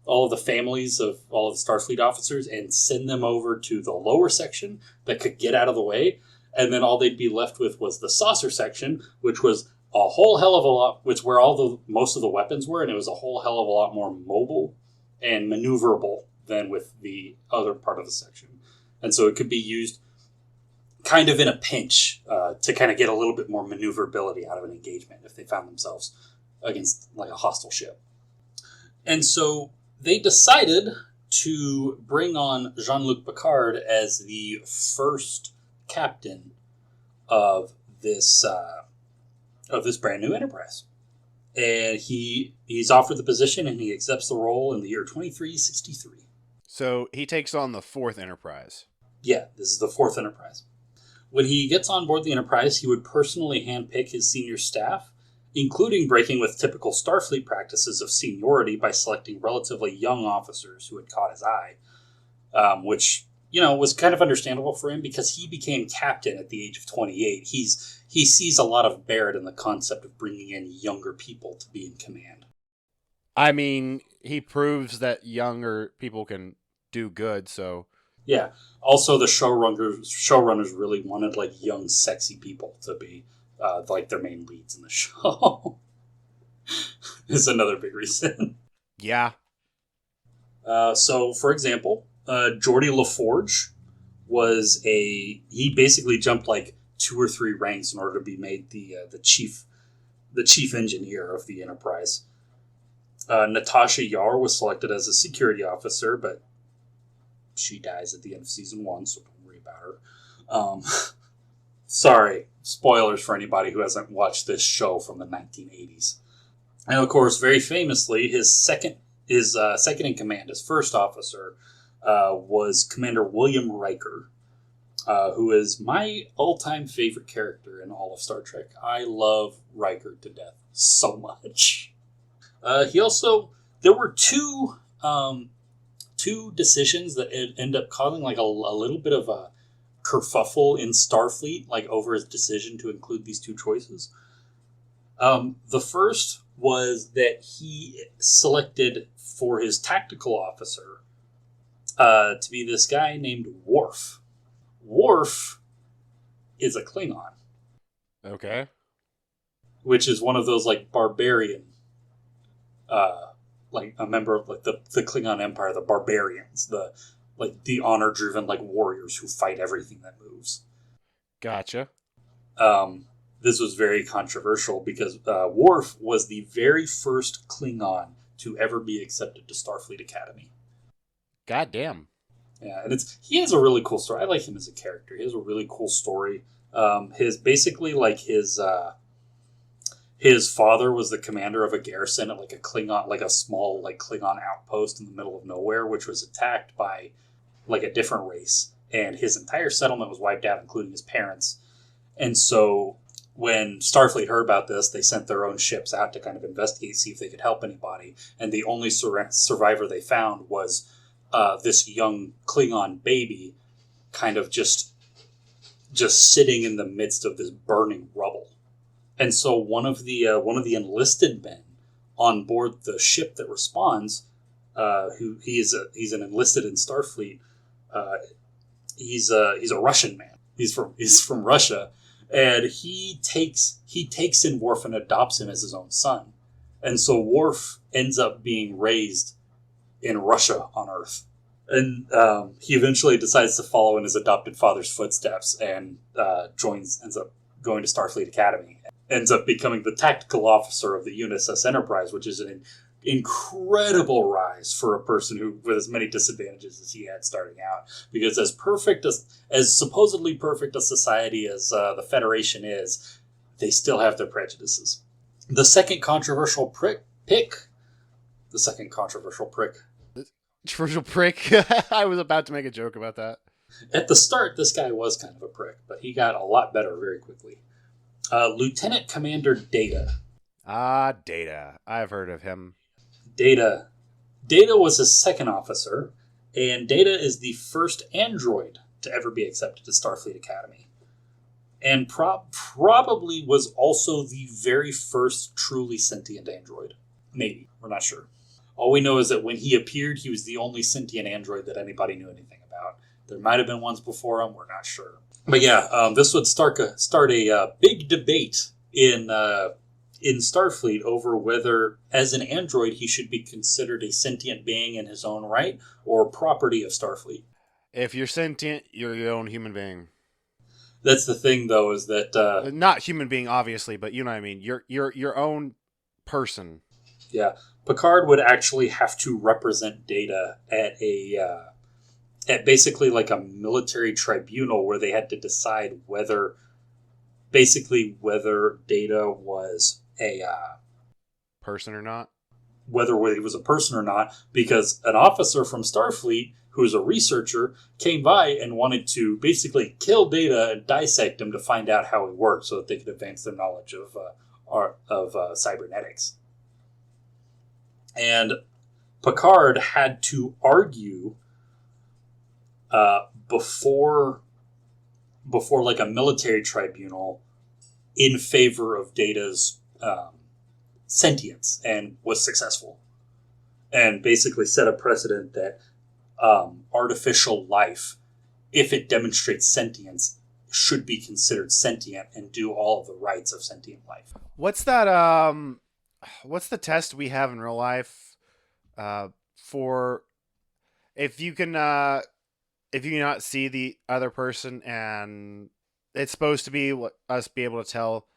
S1: all of the families of all of the Starfleet officers, and send them over to the lower section that could get out of the way, and then all they'd be left with was the saucer section, which was a whole hell of a lot, which where most of the weapons were, and it was a whole hell of a lot more mobile and maneuverable than with the other part of the section. And so it could be used kind of in a pinch to kind of get a little bit more maneuverability out of an engagement if they found themselves against like a hostile ship. And so they decided to bring on Jean-Luc Picard as the first captain of this brand new Enterprise. And he's offered the position, and he accepts the role in the year 2363.
S2: So he takes on the 4th Enterprise.
S1: Yeah, this is the 4th Enterprise. When he gets on board the Enterprise, he would personally handpick his senior staff, including breaking with typical Starfleet practices of seniority by selecting relatively young officers who had caught his eye, which, was kind of understandable for him because he became captain at the age of 28. He sees a lot of merit in the concept of bringing in younger people to be in command.
S2: I mean, he proves that younger people can do good, so...
S1: Yeah. Also, the showrunners really wanted, like, young, sexy people to be, like, their main leads in the show. Is another big reason.
S2: Yeah.
S1: So, for example, Geordie LaForge he basically jumped, like, 2 or 3 ranks in order to be made the chief engineer of the Enterprise. Natasha Yar was selected as a security officer, but she dies at the end of season 1, so don't worry about her. Sorry, spoilers for anybody who hasn't watched this show from the 1980s. And of course, very famously, his second in command, his first officer, was Commander William Riker, who is my all-time favorite character in all of Star Trek. I love Riker to death so much. There were two decisions that end up causing like a little bit of a kerfuffle in Starfleet, like over his decision to include these two choices. The first was that he selected for his tactical officer to be this guy named Worf. Worf is a Klingon.
S2: Okay.
S1: Which is one of those like barbarian, like a member of like the Klingon Empire, the barbarians, the honor-driven like warriors who fight everything that moves.
S2: Gotcha.
S1: This was very controversial because Worf was the very first Klingon to ever be accepted to Starfleet Academy.
S2: God damn.
S1: Yeah, and he has a really cool story. I like him as a character. He has a really cool story. His father was the commander of a garrison at like a Klingon, like a small like Klingon outpost in the middle of nowhere, which was attacked by like a different race, and his entire settlement was wiped out, including his parents. And so when Starfleet heard about this, they sent their own ships out to kind of investigate, see if they could help anybody. And the only survivor they found was this young Klingon baby, kind of just sitting in the midst of this burning rubble. And so one of the enlisted men on board the ship that responds, he's an enlisted in Starfleet. He's a Russian man. He's from Russia, and he takes in Worf and adopts him as his own son. And so Worf ends up being raised in Russia on Earth. And he eventually decides to follow in his adopted father's footsteps and ends up going to Starfleet Academy. Ends up becoming the tactical officer of the USS Enterprise, which is an incredible rise for a person with as many disadvantages as he had starting out. Because as supposedly perfect a society as the Federation is, they still have their prejudices. The second controversial prick.
S2: Controversial prick. I was about to make a joke about that.
S1: At the start, this guy was kind of a prick, but he got a lot better very quickly. Lieutenant Commander Data.
S2: Data. I've heard of him.
S1: Data was his second officer, and Data is the first android to ever be accepted to Starfleet Academy. And probably was also the very first truly sentient android. Maybe. We're not sure. All we know is that when he appeared, he was the only sentient android that anybody knew anything about. There might have been ones before him. We're not sure. But yeah, this would start a big debate in Starfleet over whether, as an android, he should be considered a sentient being in his own right or property of Starfleet.
S2: If you're sentient, you're your own human being.
S1: That's the thing, though, is that
S2: not human being, obviously, but you know what I mean. You're your own person.
S1: Yeah, Picard would actually have to represent Data at basically like a military tribunal where they had to decide whether Data was a
S2: person or not.
S1: Whether he was a person or not, because an officer from Starfleet, who was a researcher, came by and wanted to basically kill Data and dissect him to find out how he worked so that they could advance their knowledge of cybernetics. And Picard had to argue before like a military tribunal in favor of Data's sentience, and was successful, and basically set a precedent that artificial life, if it demonstrates sentience, should be considered sentient and do all of the rights of sentient life.
S2: What's that? What's the test we have in real life for if you cannot see the other person, and it's supposed to be us be able to tell,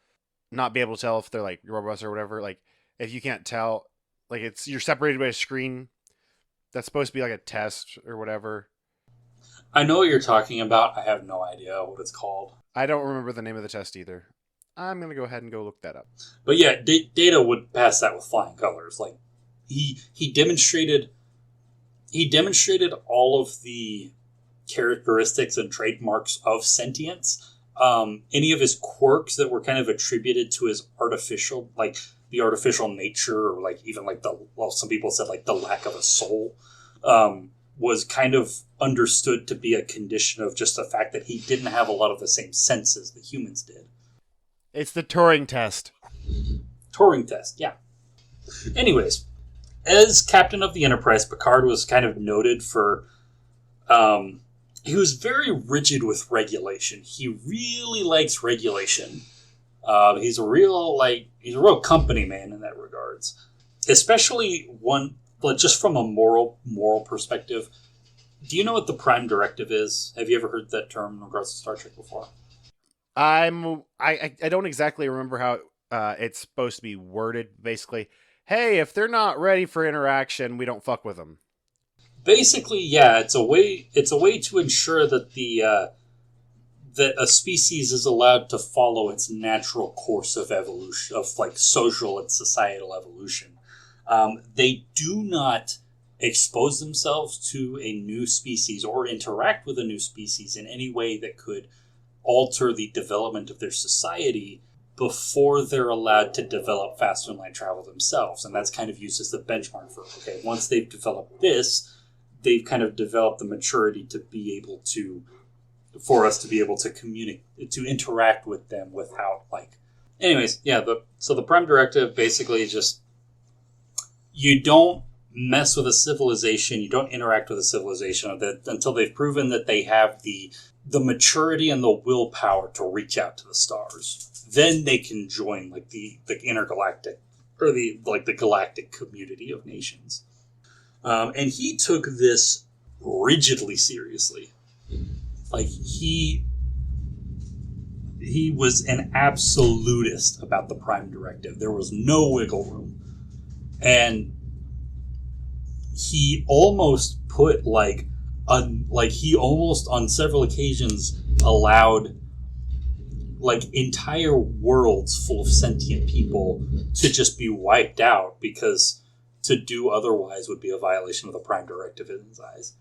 S2: not be able to tell if they're like robots or whatever. Like if you can't tell, like you're separated by a screen. That's supposed to be like a test or whatever.
S1: I know what you're talking about. I have no idea what it's called.
S2: I don't remember the name of the test either. I'm going to go ahead and go look that up.
S1: But yeah, Data would pass that with flying colors. Like he demonstrated all of the characteristics and trademarks of sentience. Any of his quirks that were kind of attributed to his artificial, like the artificial nature, or like even like some people said like the lack of a soul, was kind of understood to be a condition of just the fact that he didn't have a lot of the same senses that humans did.
S2: It's the Turing test.
S1: Turing test, yeah. Anyways, as captain of the Enterprise, Picard was kind of noted for... he was very rigid with regulation. He really likes regulation. He's a real company man in that regards. Especially just from a moral perspective. Do you know what the Prime Directive is? Have you ever heard that term in regards to Star Trek before?
S2: I don't exactly remember how it's supposed to be worded. Basically, hey, if they're not ready for interaction, we don't fuck with them.
S1: Basically, yeah, it's a way to ensure that that a species is allowed to follow its natural course of evolution, of like social and societal evolution. They do not expose themselves to a new species or interact with a new species in any way that could alter the development of their society before they're allowed to develop faster line travel themselves. And that's kind of used as the benchmark for, okay, once they've developed this, they've kind of developed the maturity to be able to, for us to be able to communicate, to interact with them without like, anyways, yeah. So the Prime Directive basically just, you don't mess with a civilization, you don't interact with a civilization until they've proven that they have the maturity and the willpower to reach out to the stars. Then they can join like the intergalactic or the galactic community of nations. And he took this rigidly seriously. Like he was an absolutist about the Prime Directive. There was no wiggle room. And he almost put he almost on several occasions allowed like entire worlds full of sentient people to just be wiped out, because to do otherwise would be a violation of the Prime Directive in his eyes.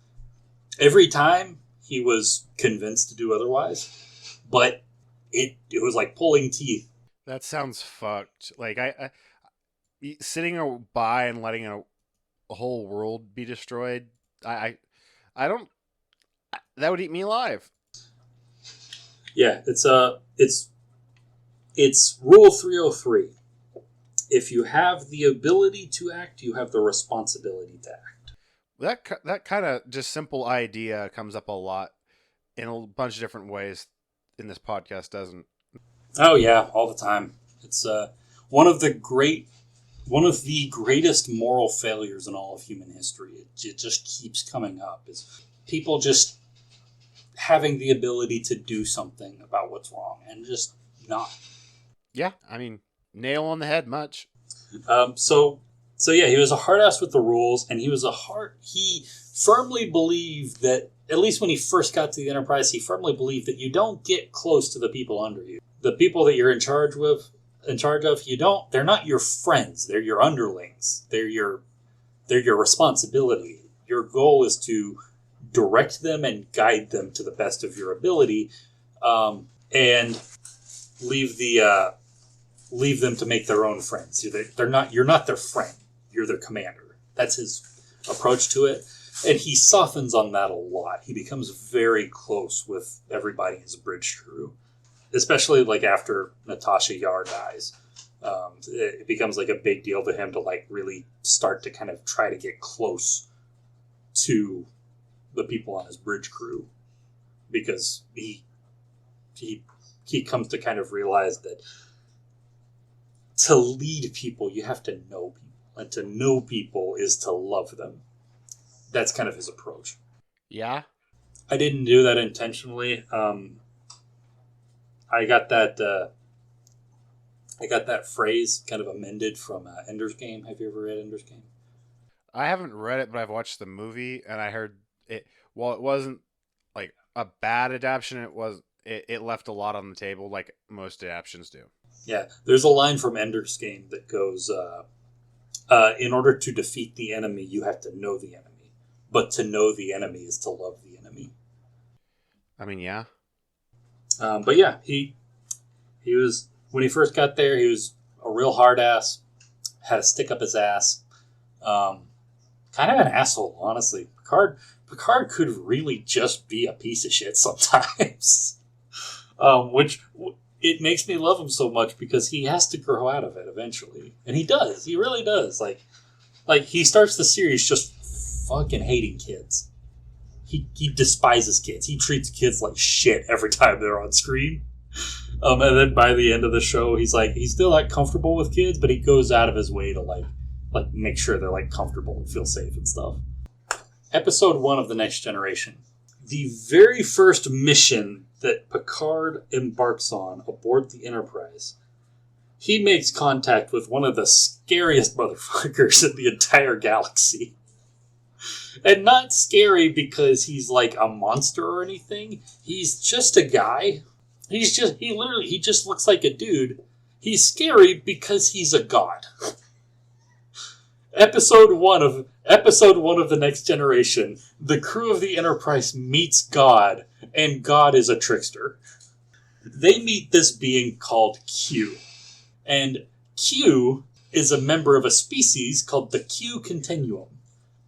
S1: Every time he was convinced to do otherwise, but it was like pulling teeth.
S2: That sounds fucked. Like I sitting by and letting a whole world be destroyed. I don't. That would eat me alive.
S1: Yeah, it's Rule 303. If you have the ability to act, you have the responsibility to act.
S2: That kind of just simple idea comes up a lot in a bunch of different ways in this podcast, doesn't?
S1: Oh yeah, all the time. It's one of the greatest moral failures in all of human history. It just keeps coming up. Is people just having the ability to do something about what's wrong and just not.
S2: Yeah, I mean, nail on the head much.
S1: So yeah, he was a hard ass with the rules, and he firmly believed that, at least when he first got to the Enterprise, he firmly believed that you don't get close to the people under you. The people that you're in charge of, they're not your friends, they're your underlings. They're your responsibility. Your goal is to direct them and guide them to the best of your ability, and leave them to make their own friends. You're not their friend. You're their commander. That's his approach to it. And he softens on that a lot. He becomes very close with everybody in his bridge crew, especially like after Natasha Yar dies. It becomes like a big deal to him to like really start to kind of try to get close to the people on his bridge crew, because he comes to kind of realize that to lead people, you have to know people. And to know people is to love them. That's kind of his approach.
S2: Yeah.
S1: I didn't do that intentionally. I got that phrase kind of amended from Ender's Game. Have you ever read Ender's Game?
S2: I haven't read it, but I've watched the movie, and I heard it. While it wasn't like a bad adaptation. It left a lot on the table, like most adaptations do.
S1: Yeah, there's a line from Ender's Game that goes, in order to defeat the enemy, you have to know the enemy. But to know the enemy is to love the enemy.
S2: I mean, yeah.
S1: But yeah, he was, when he first got there, he was a real hard ass, had a stick up his ass. Kind of an asshole, honestly. Picard could really just be a piece of shit sometimes. Which it makes me love him so much because he has to grow out of it eventually. And he does. He really does. Like he starts the series just fucking hating kids. He despises kids. He treats kids like shit every time they're on screen. And then by the end of the show, he's still like comfortable with kids, but he goes out of his way to like make sure they're like comfortable and feel safe and stuff. Episode 1 of The Next Generation. The very first mission that Picard embarks on aboard the Enterprise, he makes contact with one of the scariest motherfuckers in the entire galaxy. And not scary because he's like a monster or anything. He's just a guy. He just looks like a dude. He's scary because he's a god. Episode 1 of The Next Generation, the crew of the Enterprise meets God, and God is a trickster. They meet this being called Q. And Q is a member of a species called the Q Continuum.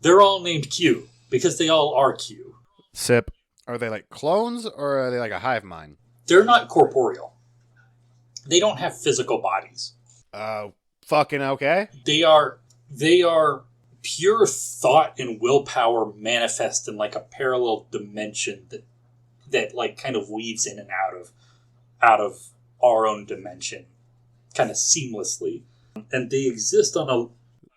S1: They're all named Q, because they all are Q.
S2: Sip. Are they like clones, or are they like a hive mind?
S1: They're not corporeal. They don't have physical bodies.
S2: Fucking okay.
S1: They are pure thought and willpower manifest in like a parallel dimension that like kind of weaves in and out of our own dimension kind of seamlessly. And they exist on a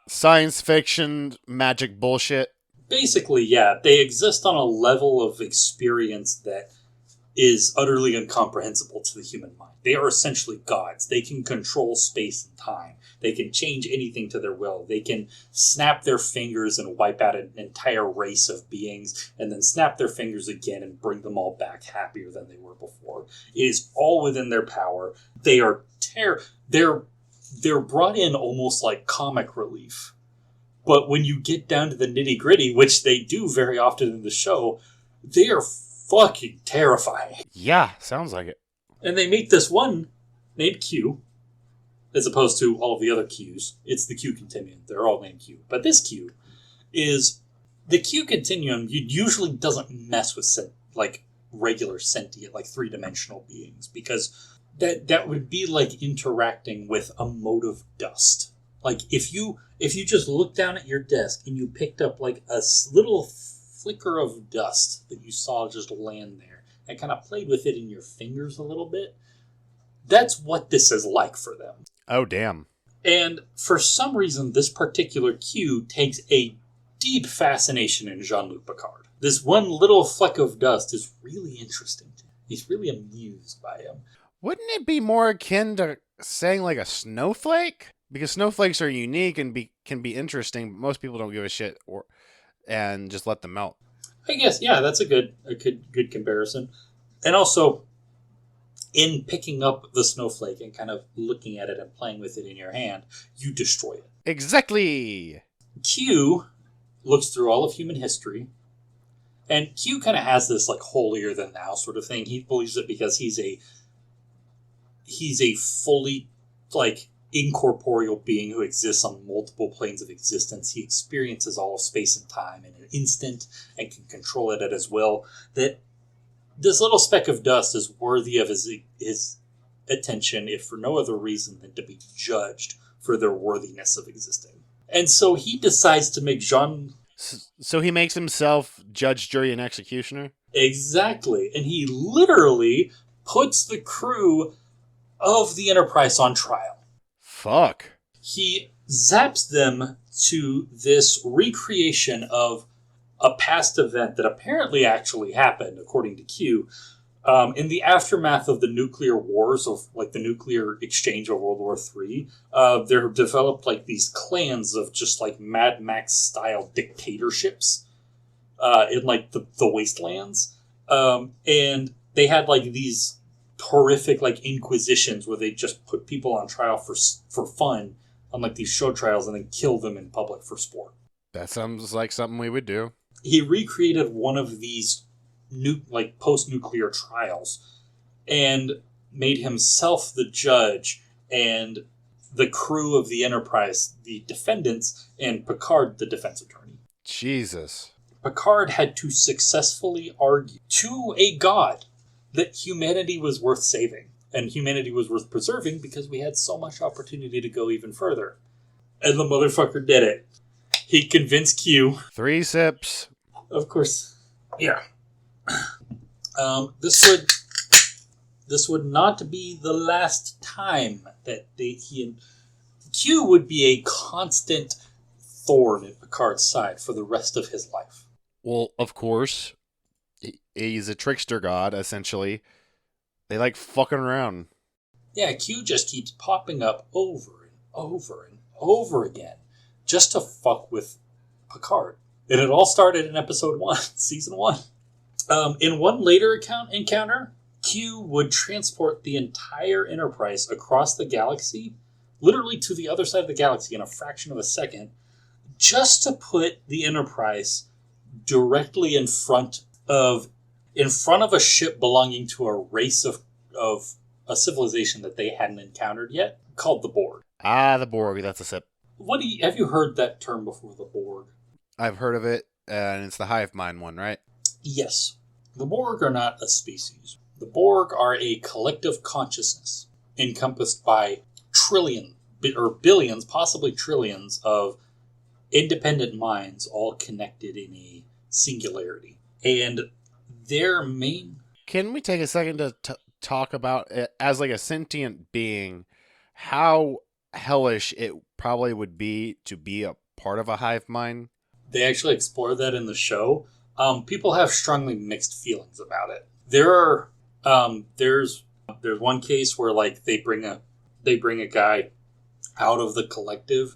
S2: science fiction magic bullshit.
S1: Basically, yeah, they exist on a level of experience that is utterly incomprehensible to the human mind. They are essentially gods. They can control space and time. They can change anything to their will. They can snap their fingers and wipe out an entire race of beings, and then snap their fingers again and bring them all back happier than they were before. It is all within their power. They are they're brought in almost like comic relief. But when you get down to the nitty-gritty, which they do very often in the show, they are fucking terrifying.
S2: Yeah, sounds like it.
S1: And they meet this one named Q, as opposed to all of the other Qs. It's the Q Continuum. They're all named Q. But this Q is... The Q Continuum usually doesn't mess with like regular sentient, like three-dimensional beings, because that would be like interacting with a mote of dust. Like, if you just looked down at your desk and you picked up like a little flicker of dust that you saw just land there and kind of played with it in your fingers a little bit, that's what this is like for them.
S2: Oh, damn.
S1: And for some reason, this particular Q takes a deep fascination in Jean-Luc Picard. This one little fleck of dust is really interesting to him. He's really amused by him.
S2: Wouldn't it be more akin to saying like a snowflake? Because snowflakes are unique and can be interesting, but most people don't give a shit and just let them melt.
S1: I guess, yeah, that's a good comparison. And also, in picking up the snowflake and kind of looking at it and playing with it in your hand, you destroy it.
S2: Exactly! Q
S1: looks through all of human history, and Q kind of has this like holier than thou sort of thing. He believes it because he's a fully like incorporeal being who exists on multiple planes of existence. He experiences all of space and time in an instant and can control it at his will. That this little speck of dust is worthy of his attention, if for no other reason than to be judged for their worthiness of existing. And so he decides to make Jean...
S2: So he makes himself judge, jury, and executioner?
S1: Exactly. And he literally puts the crew of the Enterprise on trial.
S2: Fuck.
S1: He zaps them to this recreation of a past event that apparently actually happened, according to Q, in the aftermath of the nuclear wars, of like the nuclear exchange of World War III. There developed like these clans of just like Mad Max style dictatorships in like the wastelands. And they had like these horrific like inquisitions where they just put people on trial for fun on like these show trials and then kill them in public for sport.
S2: That sounds like something we would do.
S1: He recreated one of these post-nuclear trials and made himself the judge and the crew of the Enterprise the defendants and Picard the defense attorney.
S2: Jesus.
S1: Picard had to successfully argue to a god that humanity was worth saving and humanity was worth preserving because we had so much opportunity to go even further. And the motherfucker did it. He convinced Q.
S2: 3 sips.
S1: Of course. Yeah. This would not be the last time that he and Q would be a constant thorn in Picard's side for the rest of his life.
S2: Well, of course, he's a trickster god, essentially. They like fucking around.
S1: Yeah, Q just keeps popping up over and over and over again just to fuck with Picard. And it all started in episode 1, season 1. In one later encounter, Q would transport the entire Enterprise across the galaxy, literally to the other side of the galaxy in a fraction of a second, just to put the Enterprise directly in front of a ship belonging to a race of a civilization that they hadn't encountered yet, called the Borg.
S2: Ah, the Borg. That's a sip.
S1: Have you heard that term before, the Borg?
S2: I've heard of it, and it's the hive mind one, right?
S1: Yes. The Borg are not a species. The Borg are a collective consciousness encompassed by billions, possibly trillions of independent minds all connected in a singularity. And their main...
S2: Can we take a second to talk about it as like a sentient being, how hellish it probably would be to be a part of a hive mind?
S1: They actually explore that in the show. People have strongly mixed feelings about it. There's one case where like they bring a guy out of the collective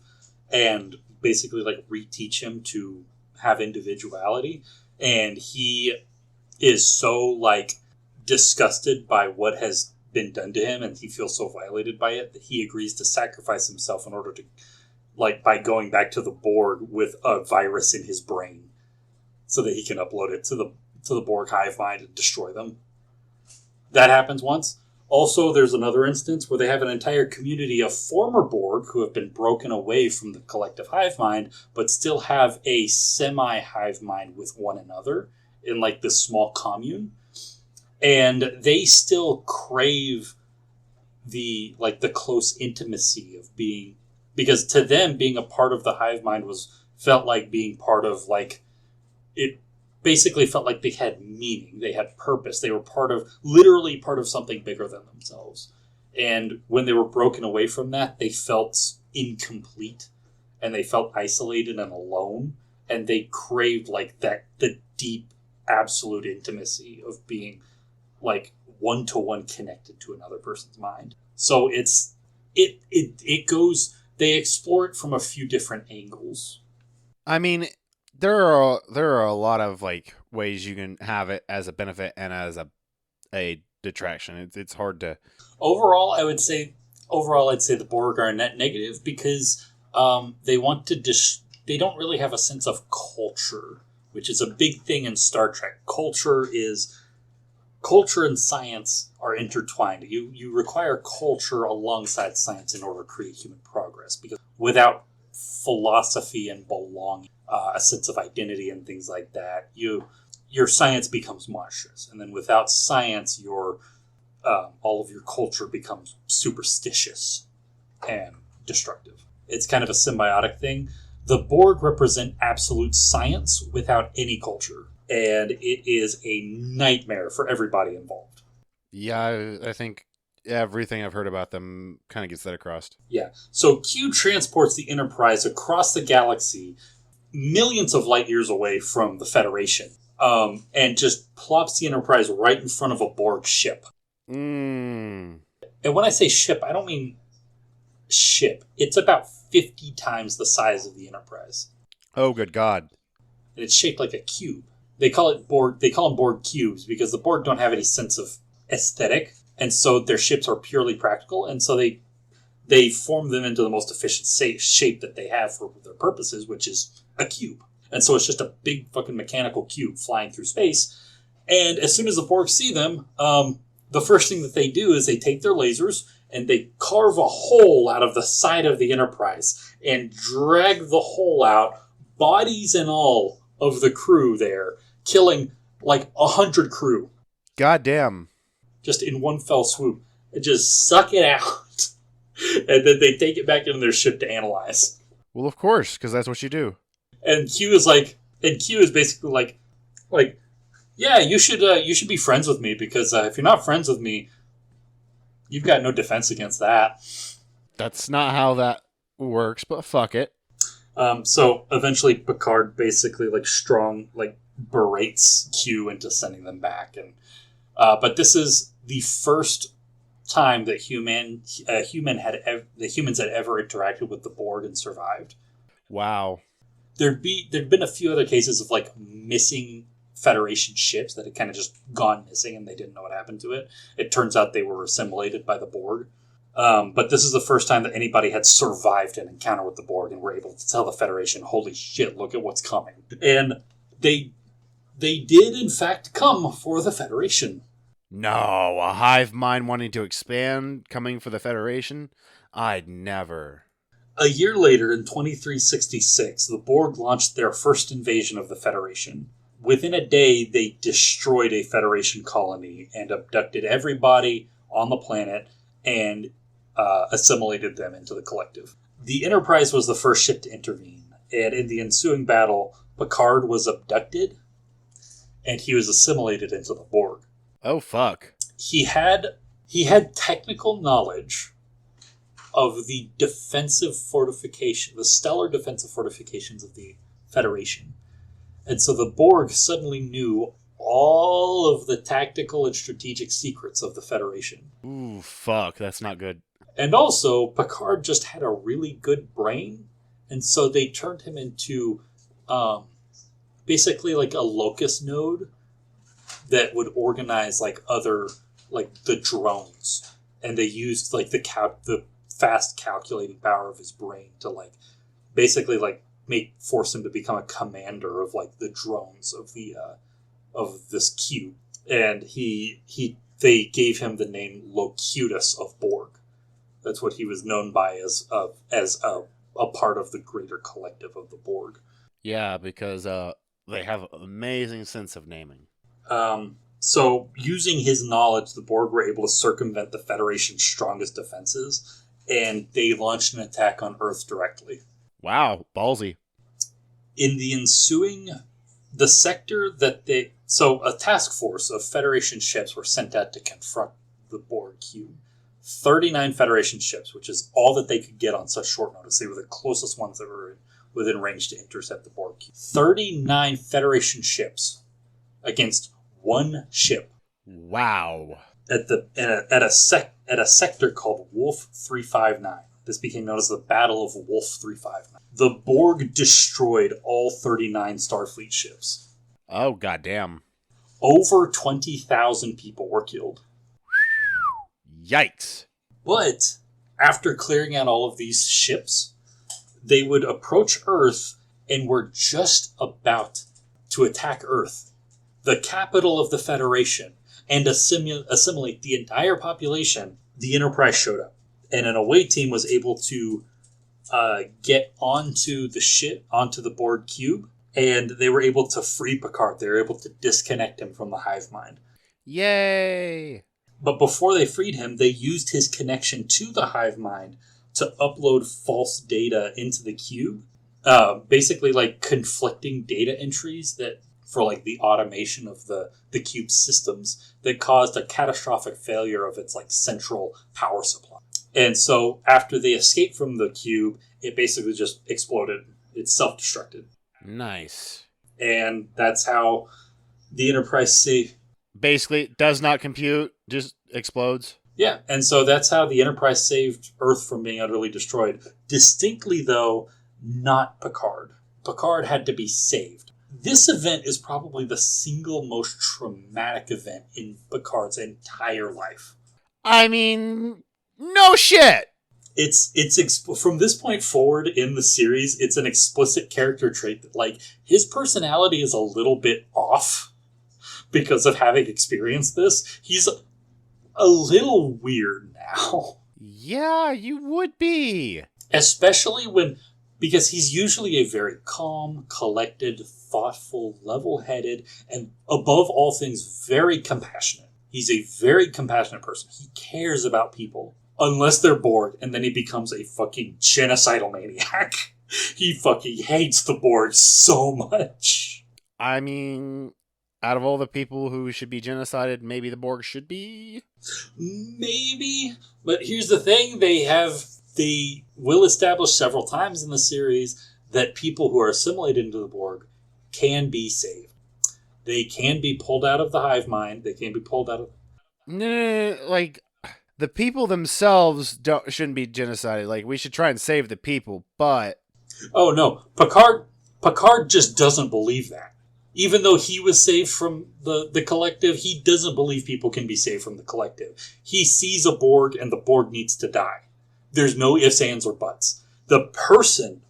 S1: and basically like reteach him to have individuality, and he is so like disgusted by what has been done to him and he feels so violated by it that he agrees to sacrifice himself in order to, like, by going back to the Borg with a virus in his brain so that he can upload it to the Borg hive mind and destroy them. That happens once. Also, there's another instance where they have an entire community of former Borg who have been broken away from the collective hive mind, but still have a semi-hive mind with one another in like this small commune. And they still crave the close intimacy of being, because to them being a part of the hive mind felt like being part of, like, it basically felt like they had meaning, they had purpose, they were literally part of something bigger than themselves. And when they were broken away from that, they felt incomplete and they felt isolated and alone, and they craved like the deep absolute intimacy of being like one-to-one connected to another person's mind. So it goes, they explore it from a few different angles.
S2: I mean, there are a lot of like ways you can have it as a benefit and as a detraction. It's hard to.
S1: Overall, I'd say the Borg are a net negative because they want to they don't really have a sense of culture, which is a big thing in Star Trek. Culture and science are intertwined. You require culture alongside science in order to create human progress, because without philosophy and belonging, a sense of identity and things like that, your science becomes monstrous, and then without science, all of your culture becomes superstitious and destructive. It's kind of a symbiotic thing. The Borg represent absolute science without any culture, and it is a nightmare for everybody involved.
S2: Yeah, I think everything I've heard about them kind of gets that across.
S1: Yeah. So Q transports the Enterprise across the galaxy, millions of light years away from the Federation, and just plops the Enterprise right in front of a Borg ship.
S2: And
S1: when I say ship, I don't mean ship. It's about 50 times the size of the Enterprise.
S2: Oh, good God.
S1: And it's shaped like a cube. they call them Borg cubes because the Borg don't have any sense of aesthetic, and so their ships are purely practical, and so they form them into the most efficient shape that they have for their purposes, which is a cube. And so it's just a big fucking mechanical cube flying through space. And as soon as the Borg see them, the first thing that they do is they take their lasers and they carve a hole out of the side of the Enterprise and drag the hole out, bodies and all of the crew there, killing like 100 crew.
S2: Goddamn.
S1: Just in one fell swoop. And just suck it out. And then they take it back into their ship to analyze.
S2: Well, of course, because that's what you do.
S1: And Q is basically like, yeah, you should be friends with me because if you're not friends with me, you've got no defense against that.
S2: That's not how that works, but fuck it.
S1: So eventually Picard basically berates Q into sending them back, and but this is the first time that humans had ever interacted with the Borg and survived.
S2: Wow.
S1: There'd been a few other cases of like missing Federation ships that had kind of just gone missing and they didn't know what happened to it. It turns out they were assimilated by the Borg. But this is the first time that anybody had survived an encounter with the Borg and were able to tell the Federation, holy shit, look at what's coming. And they did, in fact, come for the Federation.
S2: No, a hive mind wanting to expand, coming for the Federation? I'd never.
S1: A year later, in 2366, the Borg launched their first invasion of the Federation. Within a day, they destroyed a Federation colony and abducted everybody on the planet and assimilated them into the collective. The Enterprise was the first ship to intervene, and in the ensuing battle, Picard was abducted, and he was assimilated into the Borg.
S2: Oh, fuck.
S1: He had technical knowledge of the defensive fortification, the stellar defensive fortifications of the Federation. And so the Borg suddenly knew all of the tactical and strategic secrets of the Federation.
S2: Ooh, fuck, that's not good.
S1: And also, Picard just had a really good brain, and so they turned him into basically like a locus node that would organize like the drones. And they used like the fast calculating power of his brain to like basically like force him to become a commander of like the drones of the of this cube. And they gave him the name Locutus of Borg. That's what he was known by as a part of the greater collective of the Borg.
S2: Yeah, because they have an amazing sense of naming.
S1: So using his knowledge, the Borg were able to circumvent the Federation's strongest defenses, and they launched an attack on Earth directly.
S2: Wow, ballsy.
S1: In the ensuing, the sector that a task force of Federation ships were sent out to confront the Borg cube. 39 Federation ships, which is all that they could get on such short notice. They were the closest ones that were within range to intercept the Borg cube. 39 Federation ships against one ship.
S2: Wow.
S1: At a sector called Wolf 359. This became known as the Battle of Wolf 359. The Borg destroyed all 39 Starfleet ships.
S2: Oh, goddamn.
S1: Over 20,000 people were killed.
S2: Yikes.
S1: But after clearing out all of these ships, they would approach Earth and were just about to attack Earth, the capital of the Federation, and assimilate the entire population. The Enterprise showed up, and an away team was able to get onto the Borg cube, and they were able to free Picard. They were able to disconnect him from the hive mind.
S2: Yay!
S1: But before they freed him, they used his connection to the hive mind to upload false data into the cube. Basically like conflicting data entries that for like the automation of the cube systems that caused a catastrophic failure of its like central power supply. And so after they escaped from the cube, it basically just exploded. It self-destructed.
S2: Nice.
S1: And that's how the Enterprise saved.
S2: Basically, does not compute, just explodes.
S1: Yeah, and so that's how the Enterprise saved Earth from being utterly destroyed. Distinctly, though, not Picard. Picard had to be saved. This event is probably the single most traumatic event in Picard's entire life.
S2: I mean, no shit.
S1: From this point forward in the series, it's an explicit character trait that, like, his personality is a little bit off because of having experienced this. He's a little weird now.
S2: Yeah, you would be.
S1: Especially because he's usually a very calm, collected, thoughtful, level-headed, and above all things, very compassionate. He's a very compassionate person. He cares about people. Unless they're Borg, and then he becomes a fucking genocidal maniac. He fucking hates the Borg so much.
S2: I mean, out of all the people who should be genocided, maybe the Borg should be?
S1: Maybe. But here's the thing. They will establish several times in the series that people who are assimilated into the Borg can be saved. They can be pulled out of the hive mind. They can be pulled out of...
S2: No, like... The people themselves shouldn't be genocided. Like, we should try and save the people, but...
S1: Oh, no. Picard just doesn't believe that. Even though he was saved from the collective, he doesn't believe people can be saved from the collective. He sees a Borg, and the Borg needs to die. There's no ifs, ands, or buts. The person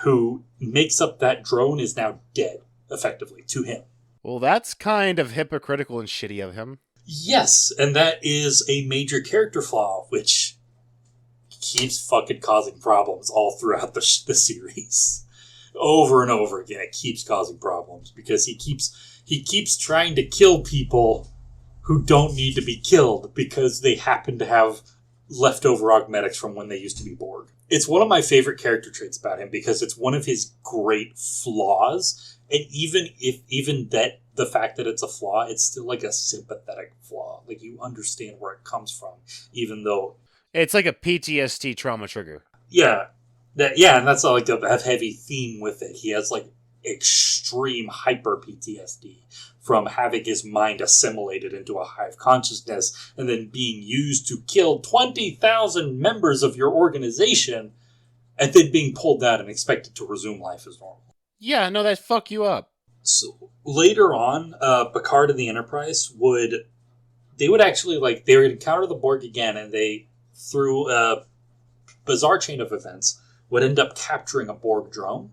S1: who makes up that drone is now dead, effectively, to him.
S2: Well, that's kind of hypocritical and shitty of him.
S1: Yes, and that is a major character flaw, which keeps fucking causing problems all throughout the series. Over and over again, it keeps causing problems because he keeps trying to kill people who don't need to be killed because they happen to have leftover augmetics from when they used to be Borg. It's one of my favorite character traits about him because it's one of his great flaws, and even that. The fact that it's a flaw, it's still like a sympathetic flaw. Like, you understand where it comes from, even though...
S2: It's like a PTSD trauma trigger.
S1: Yeah. And that's like a heavy theme with it. He has, like, extreme hyper PTSD from having his mind assimilated into a hive consciousness and then being used to kill 20,000 members of your organization and then being pulled out and expected to resume life as normal.
S2: Yeah, no, that fuck you up.
S1: So later on, Picard and the Enterprise would encounter the Borg again, and they, through a bizarre chain of events, would end up capturing a Borg drone,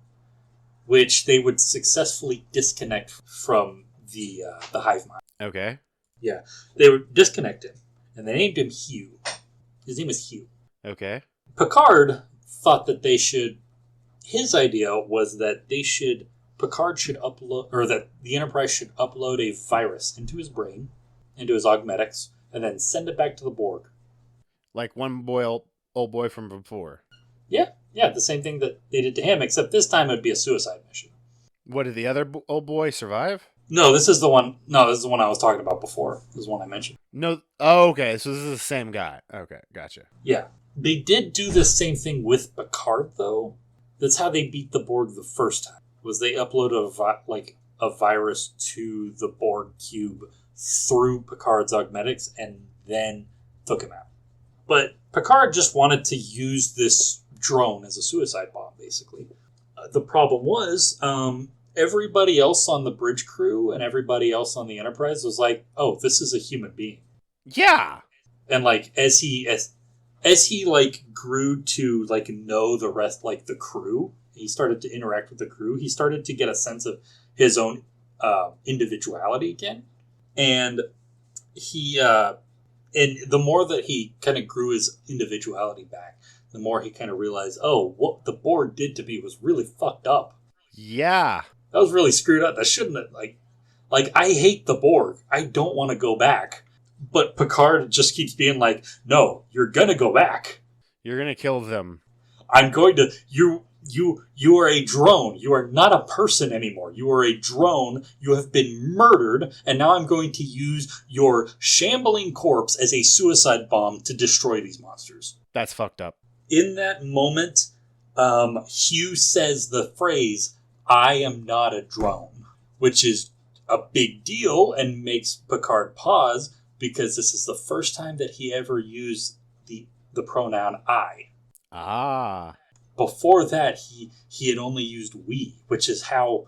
S1: which they would successfully disconnect from the hive mind.
S2: Okay.
S1: Yeah, they would disconnect him, and they named him Hugh. His name is Hugh.
S2: Okay.
S1: Picard thought that his idea was that Picard should upload, or that the Enterprise should upload a virus into his brain, into his augmetics, and then send it back to the Borg.
S2: Like old boy from before.
S1: Yeah, the same thing that they did to him, except this time it would be a suicide mission.
S2: What, did the other old boy survive?
S1: No, this is the one I was talking about before. This is the one I mentioned.
S2: No, oh, okay, so this is the same guy. Okay, gotcha.
S1: Yeah. They did do the same thing with Picard, though. That's how they beat the Borg the first time. Was they uploaded a virus to the Borg cube through Picard's augmetics and then took him out. But Picard just wanted to use this drone as a suicide bomb, basically. The problem was, everybody else on the bridge crew and everybody else on the Enterprise was like, oh, this is a human being.
S2: Yeah!
S1: And, like, as he grew to, like, know the rest, like, the crew, he started to interact with the crew. He started to get a sense of his own individuality again. And and the more that he kind of grew his individuality back, the more he kind of realized, oh, what the Borg did to me was really fucked up.
S2: Yeah.
S1: That was really screwed up. That shouldn't have, like, I hate the Borg. I don't want to go back. But Picard just keeps being like, no, you're going to go back.
S2: You're going to kill them.
S1: I'm going to... You are a drone. You are not a person anymore. You are a drone. You have been murdered, and now I'm going to use your shambling corpse as a suicide bomb to destroy these monsters.
S2: That's fucked up.
S1: In that moment, Hugh says the phrase, I am not a drone, which is a big deal and makes Picard pause because this is the first time that he ever used the pronoun I.
S2: Ah.
S1: Before that, he had only used we, which is how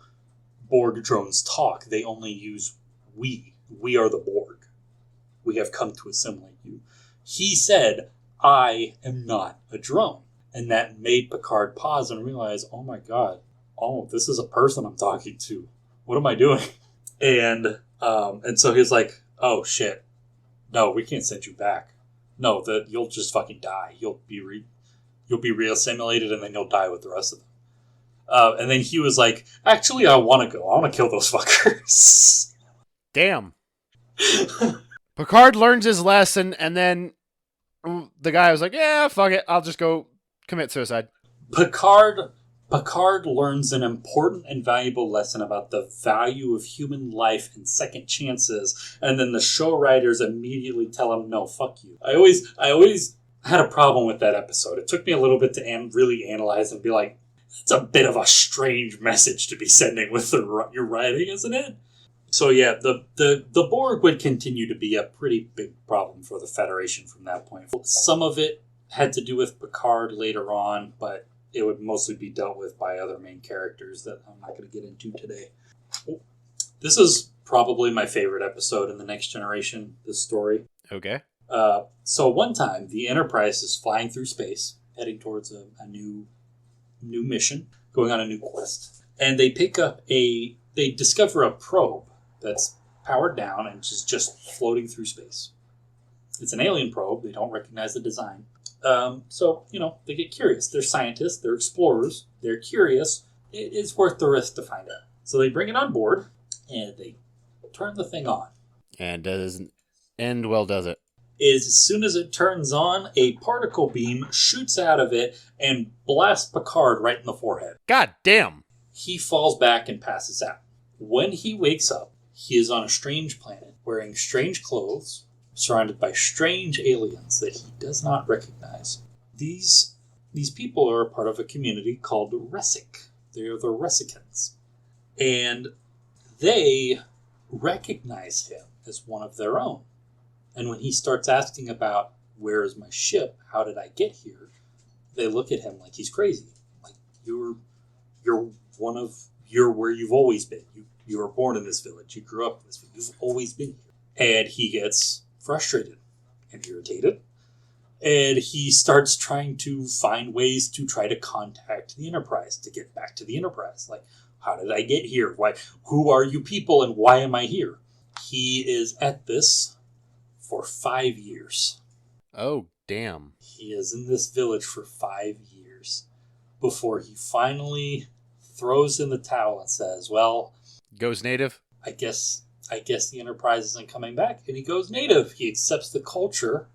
S1: Borg drones talk, they only use we. We are the Borg. We have come to assimilate you. He said, I am not a drone. And that made Picard pause and realize, oh my God, this is a person I'm talking to. What am I doing? And so he was like, oh shit, no, we can't send you back. No, that you'll just fucking die. You'll be reassimilated and then you'll die with the rest of them. And then he was like, actually, I want to go. I want to kill those fuckers.
S2: Damn. Picard learns his lesson, and then the guy was like, yeah, fuck it. I'll just go commit suicide.
S1: Picard learns an important and valuable lesson about the value of human life and second chances, and then the show writers immediately tell him, no, fuck you. I always had a problem with that episode. It took me a little bit to really analyze and be like, it's a bit of a strange message to be sending with your writing, isn't it? So yeah, the Borg would continue to be a pretty big problem for the Federation from that point. Some of it had to do with Picard later on, but it would mostly be dealt with by other main characters that I'm not going to get into today. This is probably my favorite episode in The Next Generation, this story.
S2: Okay.
S1: So one time, the Enterprise is flying through space, heading towards a new mission, going on a new quest. And they they discover a probe that's powered down and is just floating through space. It's an alien probe. They don't recognize the design. So, they get curious. They're scientists. They're explorers. They're curious. It's worth the risk to find out. So they bring it on board, and they turn the thing on.
S2: And doesn't end well, does it?
S1: As soon as it turns on, a particle beam shoots out of it and blasts Picard right in the forehead.
S2: God damn.
S1: He falls back and passes out. When he wakes up, he is on a strange planet, wearing strange clothes, surrounded by strange aliens that he does not recognize. These people are a part of a community called Resic. They are the Resicans. And they recognize him as one of their own. And when he starts asking about, where is my ship? How did I get here? They look at him like he's crazy. Like, you're where you've always been. You were born in this village. You grew up in this village. You've always been here. And he gets frustrated and irritated. And he starts trying to find ways to try to contact the Enterprise, to get back to the Enterprise. Like, how did I get here? Who are you people and why am I here? He is at this for 5 years.
S2: Oh, damn.
S1: He is in this village for 5 years before he finally throws in the towel and says, well...
S2: Goes native?
S1: I guess the Enterprise isn't coming back. And he goes native. He accepts the culture.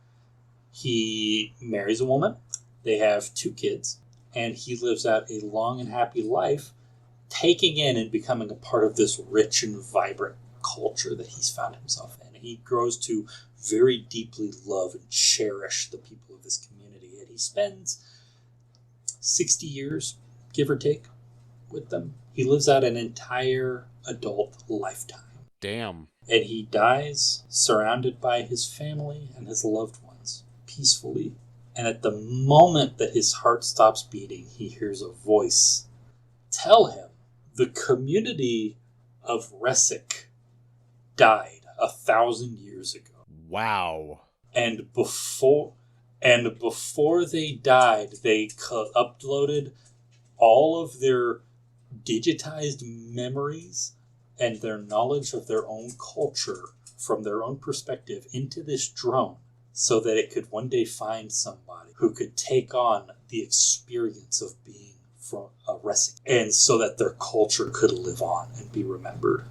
S1: He marries a woman. They have 2 kids. And he lives out a long and happy life, taking in and becoming a part of this rich and vibrant culture that he's found himself in. And he grows to very deeply love and cherish the people of this community. And he spends 60 years, give or take, with them. He lives out an entire adult lifetime.
S2: Damn.
S1: And he dies surrounded by his family and his loved ones, peacefully. And at the moment that his heart stops beating, he hears a voice tell him the community of Resic died 1,000 years ago.
S2: Wow.
S1: And before they died, they uploaded all of their digitized memories and their knowledge of their own culture from their own perspective into this drone so that it could one day find somebody who could take on the experience of being from a Resic, and so that their culture could live on and be remembered.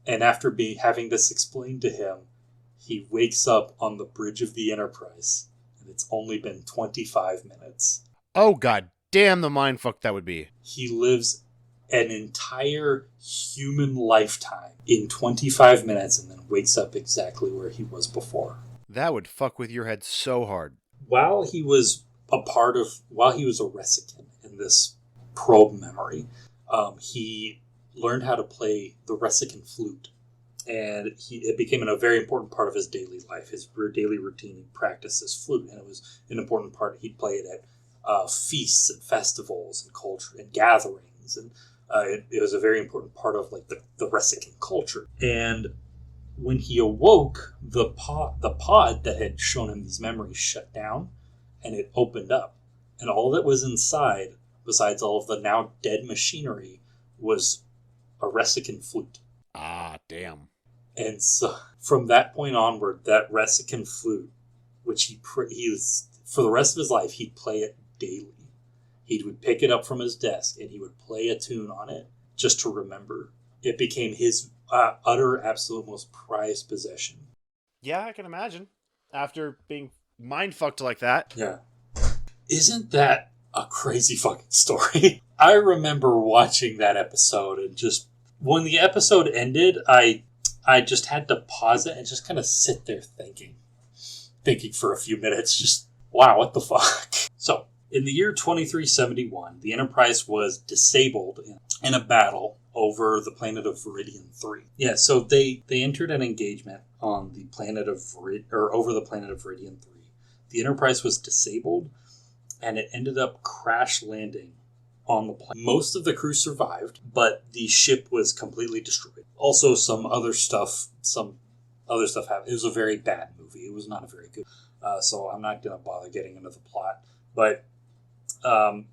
S1: And after having this explained to him, he wakes up on the bridge of the Enterprise, and it's only been 25 minutes.
S2: Oh, god damn the mindfuck that would be.
S1: He lives an entire human lifetime in 25 minutes and then wakes up exactly where he was before.
S2: That would fuck with your head so hard.
S1: While he was a Resican in this probe memory, he learned how to play the Resican flute. And it became a very important part of his daily life, his daily routine. He practiced his flute, and it was an important part. He'd play it at feasts and festivals and culture and gatherings and
S3: It was a very important part of like the Resican culture. And when he awoke, the pod that had shown him these memories shut down, and it opened up, and all that was inside, besides all of the now dead machinery, was a Resican flute.
S2: Ah, damn.
S3: And so from that point onward, that Resican flute, which he was for the rest of his life, he'd play it daily. He would pick it up from his desk and he would play a tune on it just to remember. It became his utter, absolute most prized possession.
S2: Yeah, I can imagine. After being mind fucked like that.
S3: Yeah. Isn't that a crazy fucking story? I remember watching that episode and just when the episode ended, I just had to pause it and just kind of sit there thinking for a few minutes. Just, wow, what the fuck? So, in the year 2371, the Enterprise was disabled in a battle over the planet of Viridian 3. Yeah, so they entered an engagement on the planet of over the planet of Viridian 3. The Enterprise was disabled, and it ended up crash landing on the planet. Most of the crew survived, but the ship was completely destroyed. Also, some other stuff happened. It was a very bad movie. It was not a very good. So I'm not going to bother getting into the plot, but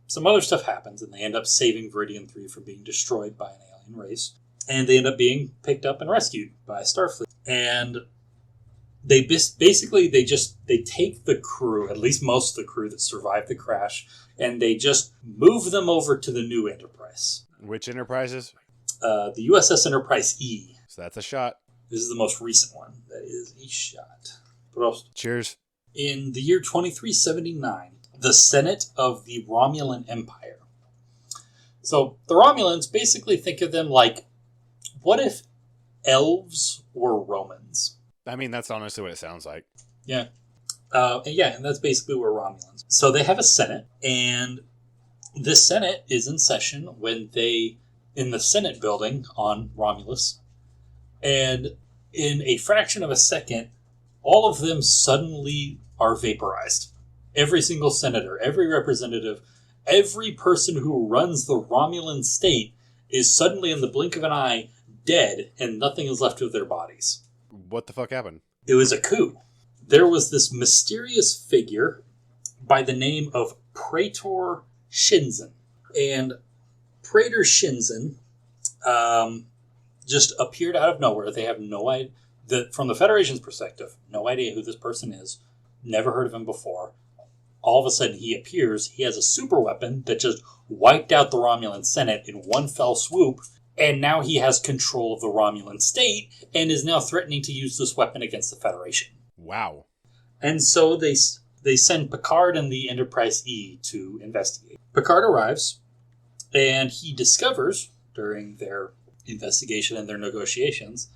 S3: some other stuff happens, and they end up saving Viridian 3 from being destroyed by an alien race, and they end up being picked up and rescued by Starfleet. And they basically they take the crew, at least most of the crew that survived the crash, and they just move them over to the new Enterprise.
S2: Which Enterprises?
S3: The USS Enterprise E.
S2: So that's a shot.
S3: This is the most recent one. That is a shot. What else?
S2: Cheers.
S3: In the year 2379, the Senate of the Romulan Empire. So the Romulans, basically think of them like, what if elves were Romans?
S2: I mean, that's honestly what it sounds like.
S3: Yeah. And that's basically where Romulans. So they have a Senate, and this Senate is in session when in the Senate building on Romulus, and in a fraction of a second, all of them suddenly are vaporized. Every single senator, every representative, every person who runs the Romulan state is suddenly in the blink of an eye dead, and nothing is left of their bodies.
S2: What the fuck happened?
S3: It was a coup. There was this mysterious figure by the name of Praetor Shinzen. And Praetor Shinzen just appeared out of nowhere. They have no idea. From the Federation's perspective, no idea who this person is. Never heard of him before. All of a sudden he appears. He has a super weapon that just wiped out the Romulan Senate in one fell swoop. And now he has control of the Romulan state and is now threatening to use this weapon against the Federation.
S2: Wow.
S3: And so they send Picard and the Enterprise E to investigate. Picard arrives, and he discovers, during their investigation and their negotiations,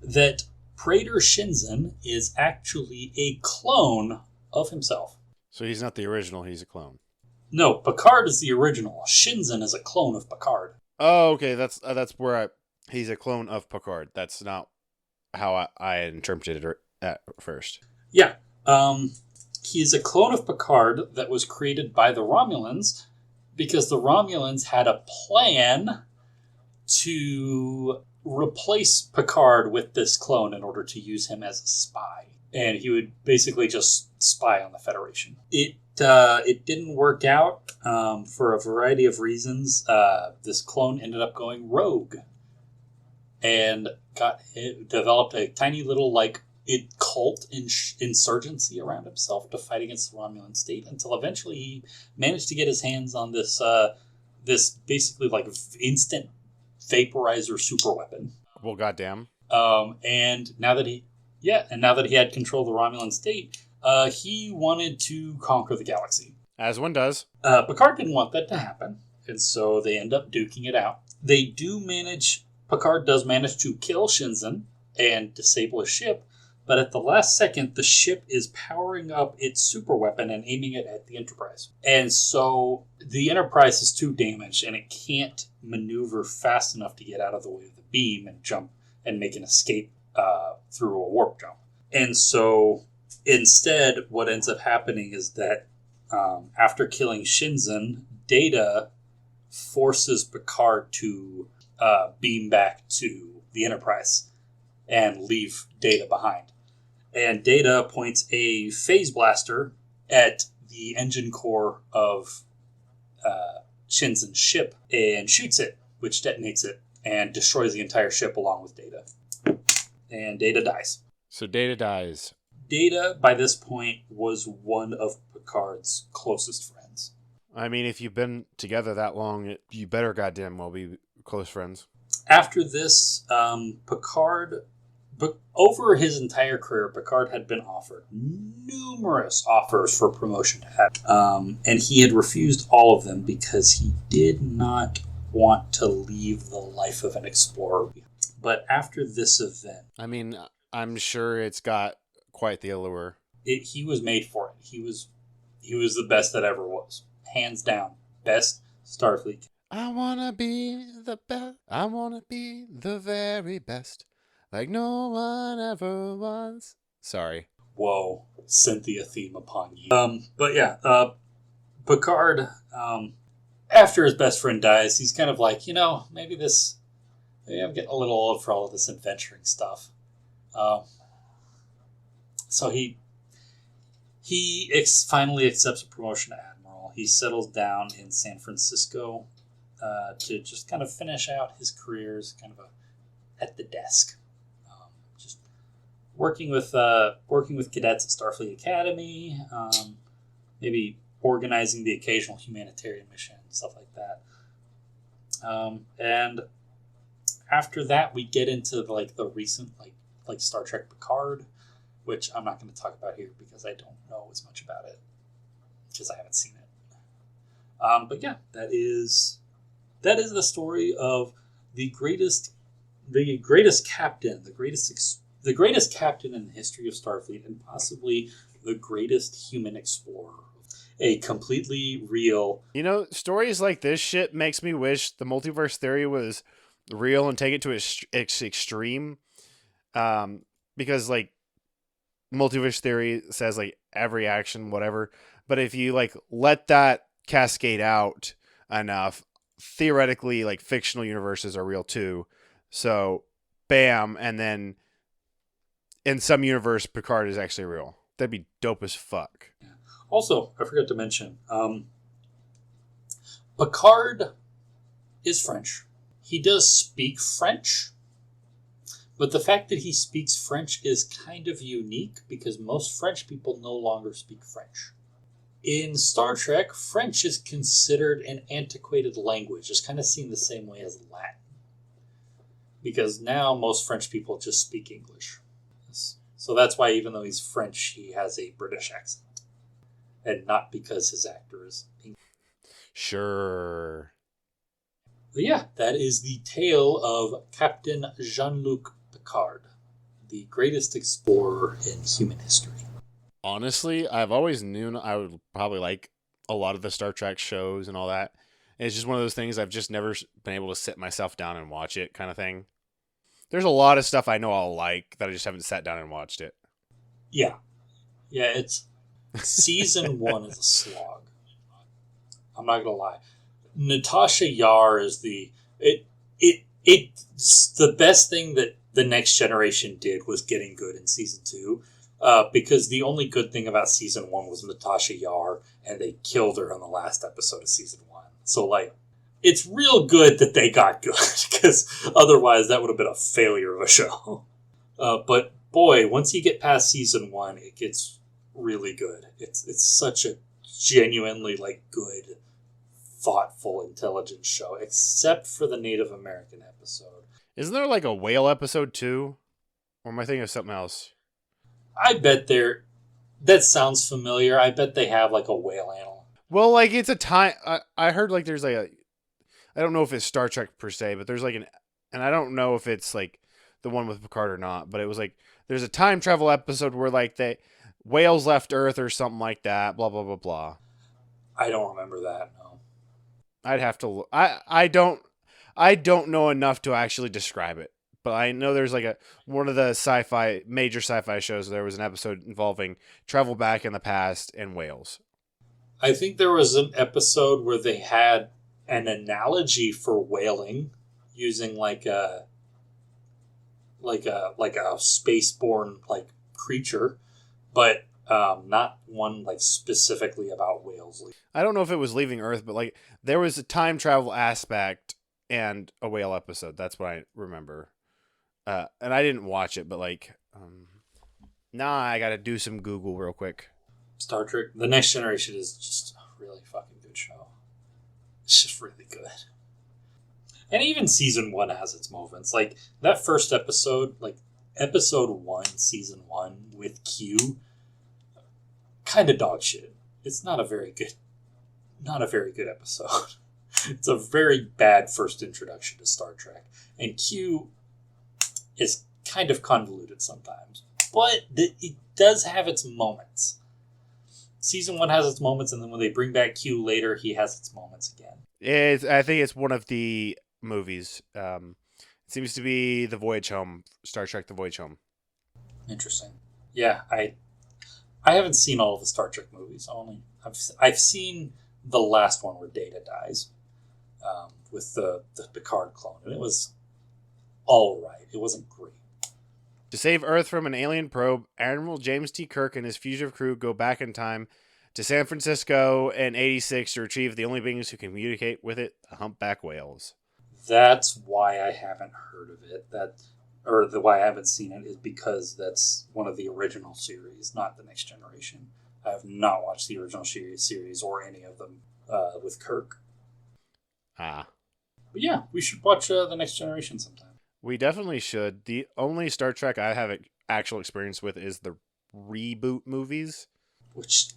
S3: that Praetor Shinzen is actually a clone of himself.
S2: So he's not the original, he's a clone.
S3: No, Picard is the original. Shinzen is a clone of Picard.
S2: Oh, okay. That's where he's a clone of Picard. That's not how I interpreted it at first.
S3: Yeah. He is a clone of Picard that was created by the Romulans because the Romulans had a plan to replace Picard with this clone in order to use him as a spy. And he would basically just spy on the Federation. It didn't work out for a variety of reasons. This clone ended up going rogue and developed a tiny little cult insurgency around himself to fight against the Romulan state until eventually he managed to get his hands on this basically instant vaporizer super weapon.
S2: Well, goddamn.
S3: And now that he had control of the Romulan state, he wanted to conquer the galaxy.
S2: As one does.
S3: Picard didn't want that to happen, and so they end up duking it out. Picard does manage to kill Shinzen and disable his ship, but at the last second, the ship is powering up its super weapon and aiming it at the Enterprise. And so the Enterprise is too damaged, and it can't maneuver fast enough to get out of the way of the beam and jump and make an escape through a warp jump. And so instead, what ends up happening is that after killing Shinzen, Data forces Picard to beam back to the Enterprise and leave Data behind. And Data points a phase blaster at the engine core of Shinzen's ship and shoots it, which detonates it and destroys the entire ship along with Data. And Data dies.
S2: So Data dies.
S3: Data, by this point, was one of Picard's closest friends.
S2: I mean, if you've been together that long, you better goddamn well be close friends.
S3: After this, Picard, over his entire career, Picard had been offered numerous offers for promotion to Admiral. And he had refused all of them because he did not want to leave the life of an explorer. But after this event...
S2: I mean, I'm sure it's got quite the allure.
S3: He was made for it. He was the best that ever was. Hands down. Best Starfleet.
S2: I wanna be the best. I wanna be the very best. Like no one ever was. Sorry.
S3: Whoa. Cynthia theme upon you. But yeah, Picard, after his best friend dies, he's kind of like, maybe I'm getting a little old for all of this adventuring stuff. So he finally accepts a promotion to Admiral. He settles down in San Francisco to just kind of finish out his career as kind of at the desk. Just working with cadets at Starfleet Academy, maybe organizing the occasional humanitarian mission, stuff like that. And after that, we get into the recent like Star Trek Picard, which I'm not going to talk about here because I don't know as much about it because I haven't seen it. But yeah, that is the story of the greatest captain, the greatest captain in the history of Starfleet, and possibly the greatest human explorer. A completely real...
S2: stories like this shit makes me wish the multiverse theory was real and take it to its extreme. Because, multiverse theory says, every action, whatever. But if you, let that cascade out enough, theoretically, fictional universes are real, too. So, bam, and then in some universe, Picard is actually real. That'd be dope as fuck.
S3: Also, I forgot to mention, Picard is French. He does speak French, but the fact that he speaks French is kind of unique because most French people no longer speak French. In Star Trek, French is considered an antiquated language. It's kind of seen the same way as Latin. Because now most French people just speak English. So that's why even though he's French, he has a British accent. And not because his actor is English.
S2: Sure.
S3: But yeah, that is the tale of Captain Jean-Luc Picard, the greatest explorer in human history.
S2: Honestly, I've always known I would probably like a lot of the Star Trek shows and all that. It's just one of those things I've just never been able to sit myself down and watch it kind of thing. There's a lot of stuff I know I'll like that I just haven't sat down and watched it.
S3: Yeah. Yeah, it's... Season 1 is a slog. I'm not gonna lie. Natasha Yar is it's the best thing that the Next Generation did was getting good in Season 2. Because the only good thing about Season 1 was Natasha Yar, and they killed her on the last episode of Season 1. So, it's real good that they got good, because otherwise that would have been a failure of a show. But, boy, once you get past Season 1, it gets really good. It's such a genuinely, good, thoughtful, intelligent show, except for the Native American episode.
S2: Isn't there, a whale episode, too? Or am I thinking of something else?
S3: I bet that sounds familiar. I bet they have, a whale animal.
S2: Well, it's a time... I heard, there's, I don't know if it's Star Trek per se, but there's, and I don't know if it's, the one with Picard or not, but it was, there's a time travel episode where, whales left Earth or something like that, blah, blah, blah, blah.
S3: I don't remember that, no.
S2: I'd have to look. I don't know enough to actually describe it. But I know there's one of the major sci-fi shows, there was an episode involving travel back in the past and whales.
S3: I think there was an episode where they had an analogy for whaling using like a spaceborne like creature, but not one like specifically about whales.
S2: I don't know if it was leaving Earth, but like there was a time travel aspect and a whale episode. That's what I remember. And I didn't watch it, but like, I got to do some Google real quick.
S3: Star Trek: The Next Generation is just a really fucking good show. It's just really good. And even season 1 has its moments. Like that first episode, like episode 1, season 1 with Q, kind of dog shit. It's not a very good episode. It's a very bad first introduction to Star Trek. And Q is kind of convoluted sometimes. But it does have its moments. Season 1 has its moments, and then when they bring back Q later, he has its moments again.
S2: I think it's one of the movies. It seems to be The Voyage Home, Star Trek The Voyage Home.
S3: Interesting. Yeah, I haven't seen all of the Star Trek movies. I've seen the last one where Data dies with the Picard clone, and it was all right. It wasn't great.
S2: To save Earth from an alien probe, Admiral James T. Kirk and his fugitive crew go back in time to San Francisco in 86 to retrieve the only beings who can communicate with it, the humpback whales.
S3: That's why I haven't heard of it. Why I haven't seen it is because that's one of the original series, not The Next Generation. I have not watched the original series or any of them with Kirk.
S2: Ah.
S3: But yeah, we should watch The Next Generation sometime.
S2: We definitely should. The only Star Trek I have actual experience with is the reboot movies.
S3: Which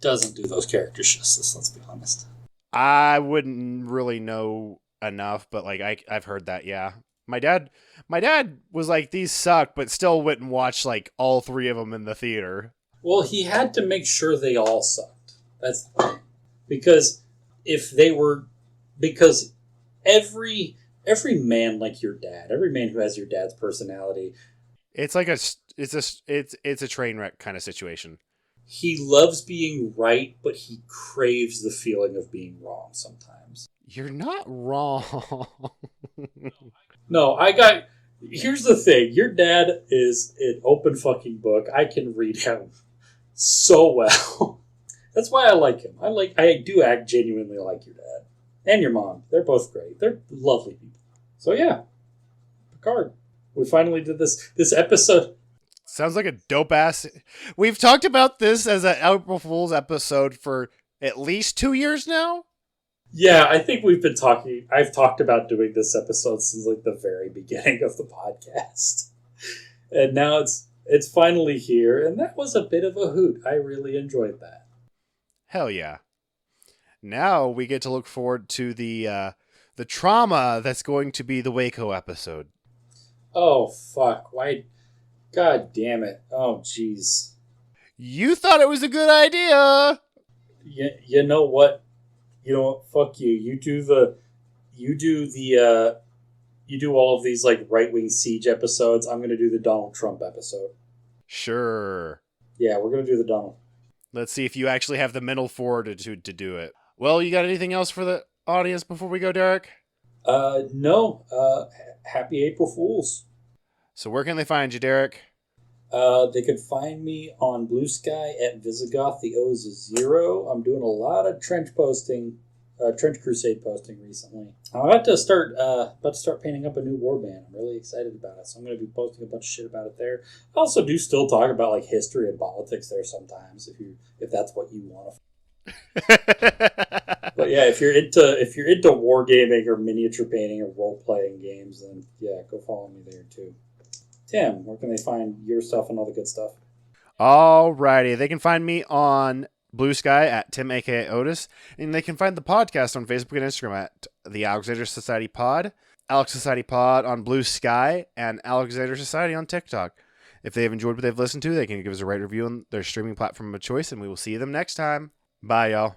S3: doesn't do those characters justice, let's be honest.
S2: I wouldn't really know enough, but like I've heard that, yeah. My dad was like, these suck, but still went and watched like all 3 of them in the theater.
S1: Well, he had to make sure they all sucked. That's the thing. Because every man like your dad, every man who has your dad's personality,
S2: it's like it's a train wreck kind of situation.
S1: He loves being right, but he craves the feeling of being wrong sometimes.
S2: You're not wrong.
S1: No, here's the thing. Your dad is an open fucking book. I can read him so well. That's why I like him. I do genuinely like your dad. And your mom. They're both great. They're lovely people. So yeah. Picard. We finally did this episode.
S2: Sounds like a dope ass. We've talked about this as an April Fool's episode for at least 2 years now.
S1: Yeah, I think I've talked about doing this episode since like the very beginning of the podcast. And now it's finally here, and that was a bit of a hoot. I really enjoyed that.
S2: Hell yeah. Now we get to look forward to the trauma that's going to be the Waco episode.
S1: Oh, fuck. Why? God damn it. Oh, jeez. You
S2: thought it was a good idea.
S1: You know what? You know what? Fuck you. You do all of these like right-wing siege episodes. I'm going to do the Donald Trump episode.
S2: Sure.
S1: Yeah, we're going to do the Donald.
S2: Let's see if you actually have the mental fortitude to do it. Well, you got anything else for the audience before we go, Derek?
S1: No. Happy April Fools.
S2: So where can they find you, Derek?
S1: They can find me on Blue Sky at Visigoth. The O is 0. I'm doing a lot of trench crusade posting recently. I'm about to start painting up a new warband. I'm really excited about it, so I'm going to be posting a bunch of shit about it there. I also do still talk about like history and politics there sometimes, if that's what you want to. But yeah, if you're into wargaming or miniature painting or role playing games, then yeah, go follow me there too. Tim, where can they find your stuff and all the good stuff?
S2: Alrighty, they can find me on Blue Sky at Tim aka Otis, and they can find the podcast on Facebook and Instagram at the Alexander Society Pod, Alex Society Pod on Blue Sky, and Alexander Society on TikTok. If they have enjoyed what they've listened to, they can give us a rate review on their streaming platform of choice, and we will see them next time. Bye, y'all.